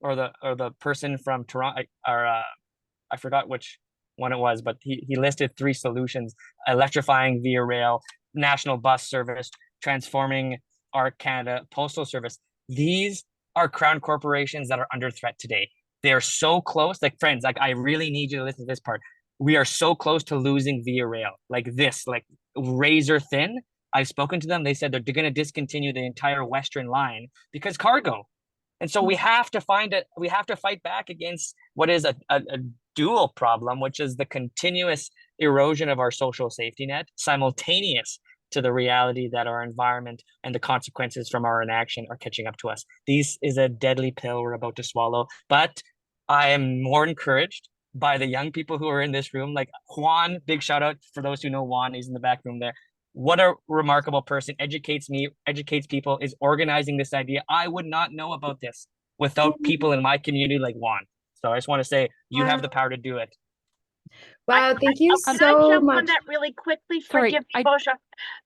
or the person from Toronto, I forgot which one it was, but he listed 3 solutions: electrifying via rail, national bus service, transforming our Canada Postal Service. These are crown corporations that are under threat today. They're so close. Like, friends, like, I really need you to listen to this part. We are so close to losing via rail, like razor thin. I've spoken to them. They said they're going to discontinue the entire Western line because cargo. And so we have to fight back against what is a dual problem, which is the continuous erosion of our social safety net, simultaneous to the reality that our environment and the consequences from our inaction are catching up to us. This is a deadly pill we're about to swallow. But I am more encouraged by the young people who are in this room, like Juan. Big shout out for those who know Juan. He's in the back room there. What a remarkable person, educates people, is organizing this idea. I would not know about this without people in my community like Juan. So I just want to say, you have the power to do it. Wow, thank you Can I so jump much. on that really quickly? Sorry, Forgive me, Bushra.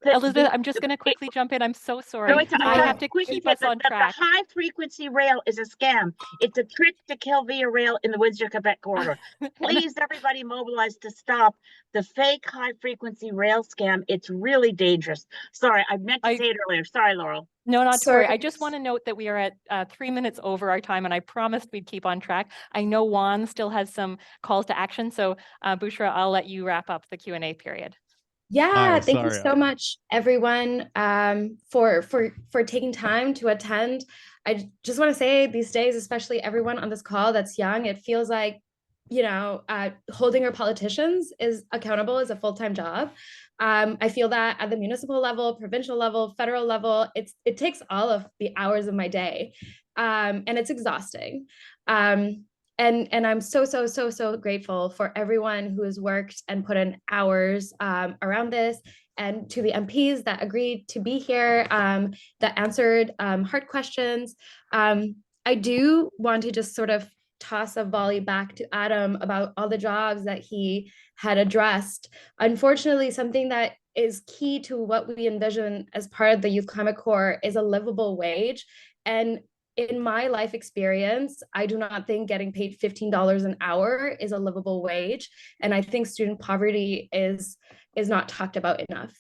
Elizabeth, I'm just going to quickly jump in. I'm so sorry. No, it's I have to quickly keep say us that on track. The high frequency rail is a scam. It's a trick to kill via rail in the Windsor-Quebec corridor. Please, everybody mobilize to stop the fake high frequency rail scam. It's really dangerous. Sorry, I meant to say it earlier. Sorry, Laurel. No, not to worry. I just want to note that we are at 3 minutes over our time, and I promised we'd keep on track. I know Juan still has some calls to action, so Bushra, I'll let you wrap up the Q&A period. Yeah, thank you so much, everyone, for taking time to attend. I just want to say these days, especially everyone on this call that's young, it feels like, holding our politicians is accountable is a full-time job. I feel that at the municipal level, provincial level, federal level, it takes all of the hours of my day, and it's exhausting. And I'm so grateful for everyone who has worked and put in hours around this, and to the MPs that agreed to be here, that answered hard questions. I do want to just sort of toss a volley back to Adam about all the jobs that he had addressed. Unfortunately, something that is key to what we envision as part of the Youth Climate Corps is a livable wage. And in my life experience, I do not think getting paid $15 an hour is a livable wage. And I think student poverty is not talked about enough.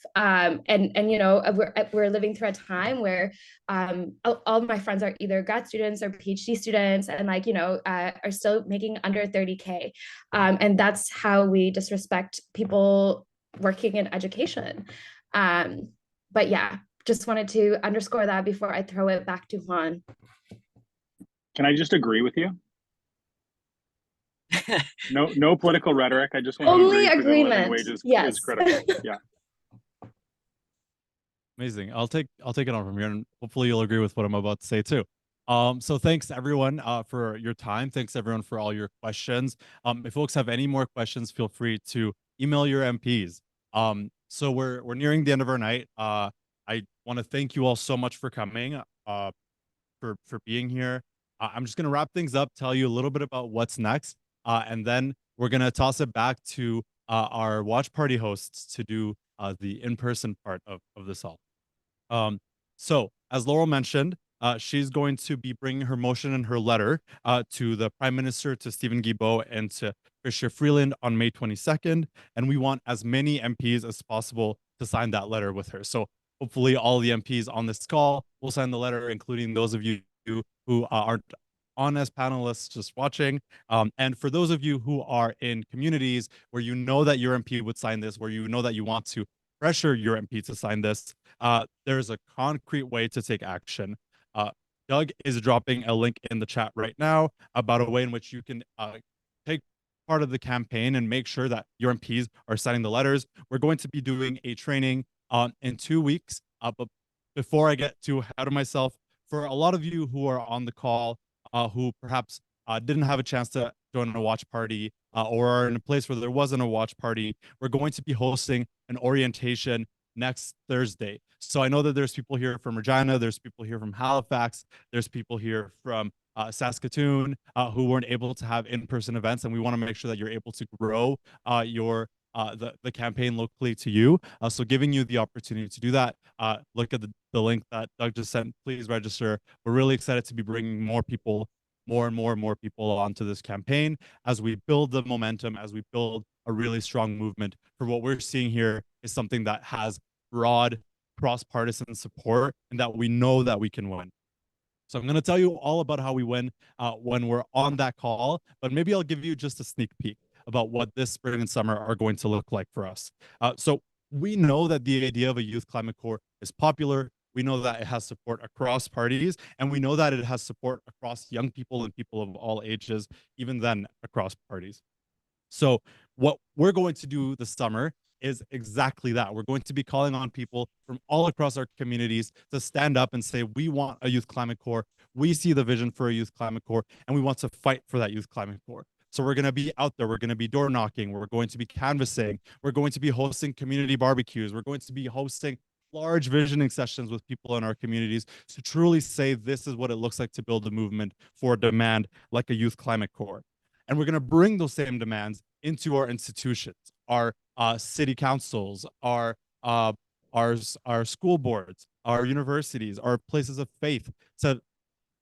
We're living through a time where all my friends are either grad students or PhD students, and are still making under 30K. And that's how we disrespect people working in education. But yeah, just wanted to underscore that before I throw it back to Juan. Can I just agree with you? No political rhetoric. I just want only to agree agreement. For the living wages Yes. is critical. Yeah. Amazing. I'll take it on from here, and hopefully you'll agree with what I'm about to say too. So thanks everyone for your time. Thanks everyone for all your questions. If folks have any more questions, feel free to email your MPs. So we're nearing the end of our night. I want to thank you all so much for coming, for being here. I'm just going to wrap things up, tell you a little bit about what's next, and then we're going to toss it back to our watch party hosts to do the in-person part of this all. So as Laurel mentioned, she's going to be bringing her motion and her letter to the Prime Minister, to Stephen Guilbeault, and to Chrystia Freeland on May 22nd. And we want as many MPs as possible to sign that letter with her. So hopefully all the MPs on this call will sign the letter, including those of you who aren't on as panelists just watching. And for those of you who are in communities where you know that your MP would sign this, where you know that you want to pressure your MP to sign this, there's a concrete way to take action. Doug is dropping a link in the chat right now about a way in which you can take part of the campaign and make sure that your MPs are signing the letters. We're going to be doing a training in 2 weeks. But before I get too ahead of myself, for a lot of you who are on the call, who perhaps didn't have a chance to join a watch party or are in a place where there wasn't a watch party, we're going to be hosting an orientation next Thursday. So I know that there's people here from Regina, there's people here from Halifax, there's people here from Saskatoon who weren't able to have in-person events, and we want to make sure that you're able to grow the campaign locally to you. So giving you the opportunity to do that, look at the link that Doug just sent. Please register. We're really excited to be bringing more people, more and more people onto this campaign as we build the momentum, as we build a really strong movement. For what we're seeing here is something that has broad cross-partisan support and that we know that we can win. So I'm going to tell you all about how we win when we're on that call, but maybe I'll give you just a sneak peek about what this spring and summer are going to look like for us. So we know that the idea of a youth climate corps is popular. We know that it has support across parties, and we know that it has support across young people and people of all ages, even then across parties. So what we're going to do this summer is exactly that. We're going to be calling on people from all across our communities to stand up and say, we want a youth climate corps. We see the vision for a youth climate corps, and we want to fight for that youth climate corps. So we're going to be out there. We're going to be door knocking. We're going to be canvassing. We're going to be hosting community barbecues. We're going to be hosting large visioning sessions with people in our communities to truly say this is what it looks like to build a movement for a demand like a youth climate corps. And we're going to bring those same demands into our institutions, our city councils, our school boards, our universities, our places of faith, to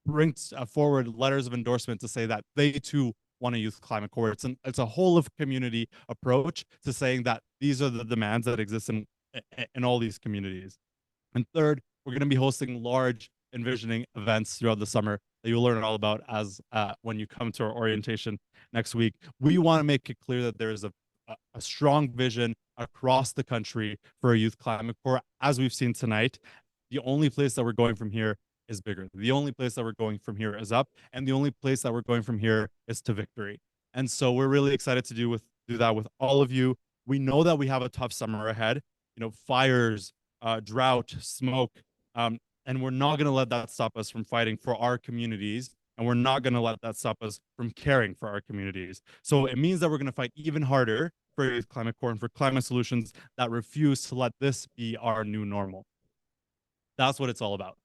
bring forward letters of endorsement to say that they too want a youth climate corps. It's a whole of community approach to saying that these are the demands that exist in all these communities. And third, we're going to be hosting large envisioning events throughout the summer that you'll learn all about as when you come to our orientation next week. We want to make it clear that there is a strong vision across the country for a youth climate corps. As we've seen tonight, the only place that we're going from here is bigger. The only place that we're going from here is up, and the only place that we're going from here is to victory. And so we're really excited to do that with all of you. We know that we have a tough summer ahead. You know, fires, drought, smoke, and we're not going to let that stop us from fighting for our communities, and we're not going to let that stop us from caring for our communities. So it means that we're going to fight even harder for a youth climate corps and for climate solutions that refuse to let this be our new normal. That's what it's all about.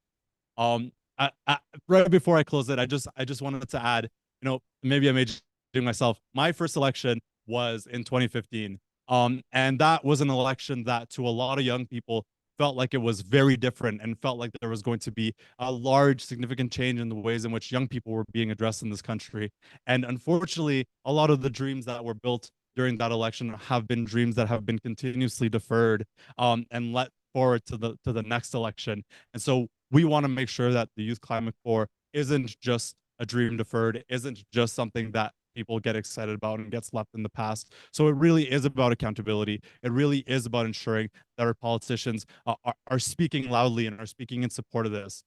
Right before I close it, I just wanted to add, you know, maybe I'm aging myself. My first election was in 2015. And that was an election that to a lot of young people felt like it was very different and felt like there was going to be a large, significant change in the ways in which young people were being addressed in this country. And unfortunately, a lot of the dreams that were built during that election have been dreams that have been continuously deferred and let forward to the next election. And so we want to make sure that the Youth Climate Corps isn't just a dream deferred, it isn't just something that people get excited about and gets left in the past. So it really is about accountability. It really is about ensuring that our politicians are speaking loudly and are speaking in support of this.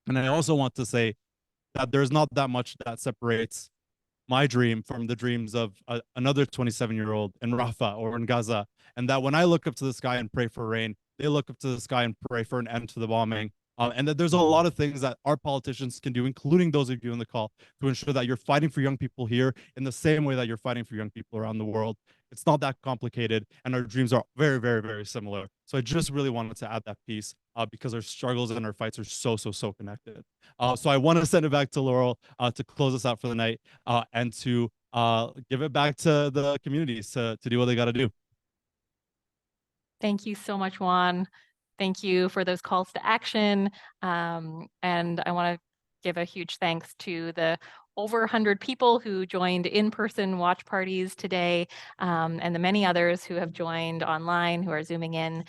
And I also want to say that there's not that much that separates my dream from the dreams of another 27-year-old in Rafah or in Gaza. And that when I look up to the sky and pray for rain, they look up to the sky and pray for an end to the bombing. And that there's a lot of things that our politicians can do, including those of you on the call, to ensure that you're fighting for young people here in the same way that you're fighting for young people around the world. It's not that complicated, and our dreams are very, very, very similar. So I just really wanted to add that piece because our struggles and our fights are so connected. So I want to send it back to Laurel to close us out for the night and to give it back to the communities to do what they got to do. Thank you so much, Juan. Thank you for those calls to action. And I want to give a huge thanks to the over 100 people who joined in-person watch parties today, and the many others who have joined online, who are Zooming in.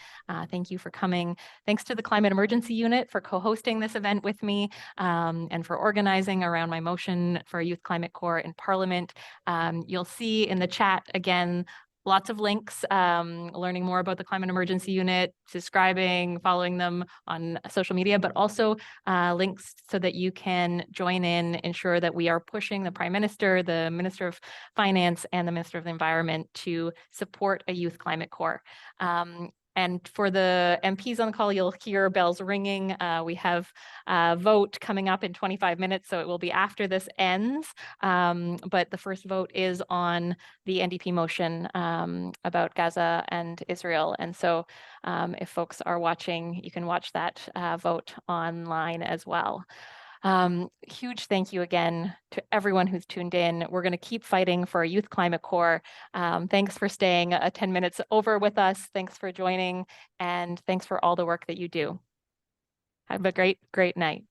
Thank you for coming. Thanks to the Climate Emergency Unit for co-hosting this event with me, and for organizing around my motion for a Youth Climate Corps in Parliament. You'll see in the chat again, lots of links, learning more about the Climate Emergency Unit, subscribing, following them on social media, but also links so that you can join in, ensure that we are pushing the Prime Minister, the Minister of Finance, and the Minister of the Environment to support a Youth Climate Corps. And for the MPs on the call, you'll hear bells ringing. We have a vote coming up in 25 minutes, so it will be after this ends. But the first vote is on the NDP motion about Gaza and Israel. And so if folks are watching, you can watch that vote online as well. Huge thank you again to everyone who's tuned in. We're going to keep fighting for a Youth Climate Corps. Thanks for staying 10 minutes over with us. Thanks for joining, and thanks for all the work that you do. Have a great, great night.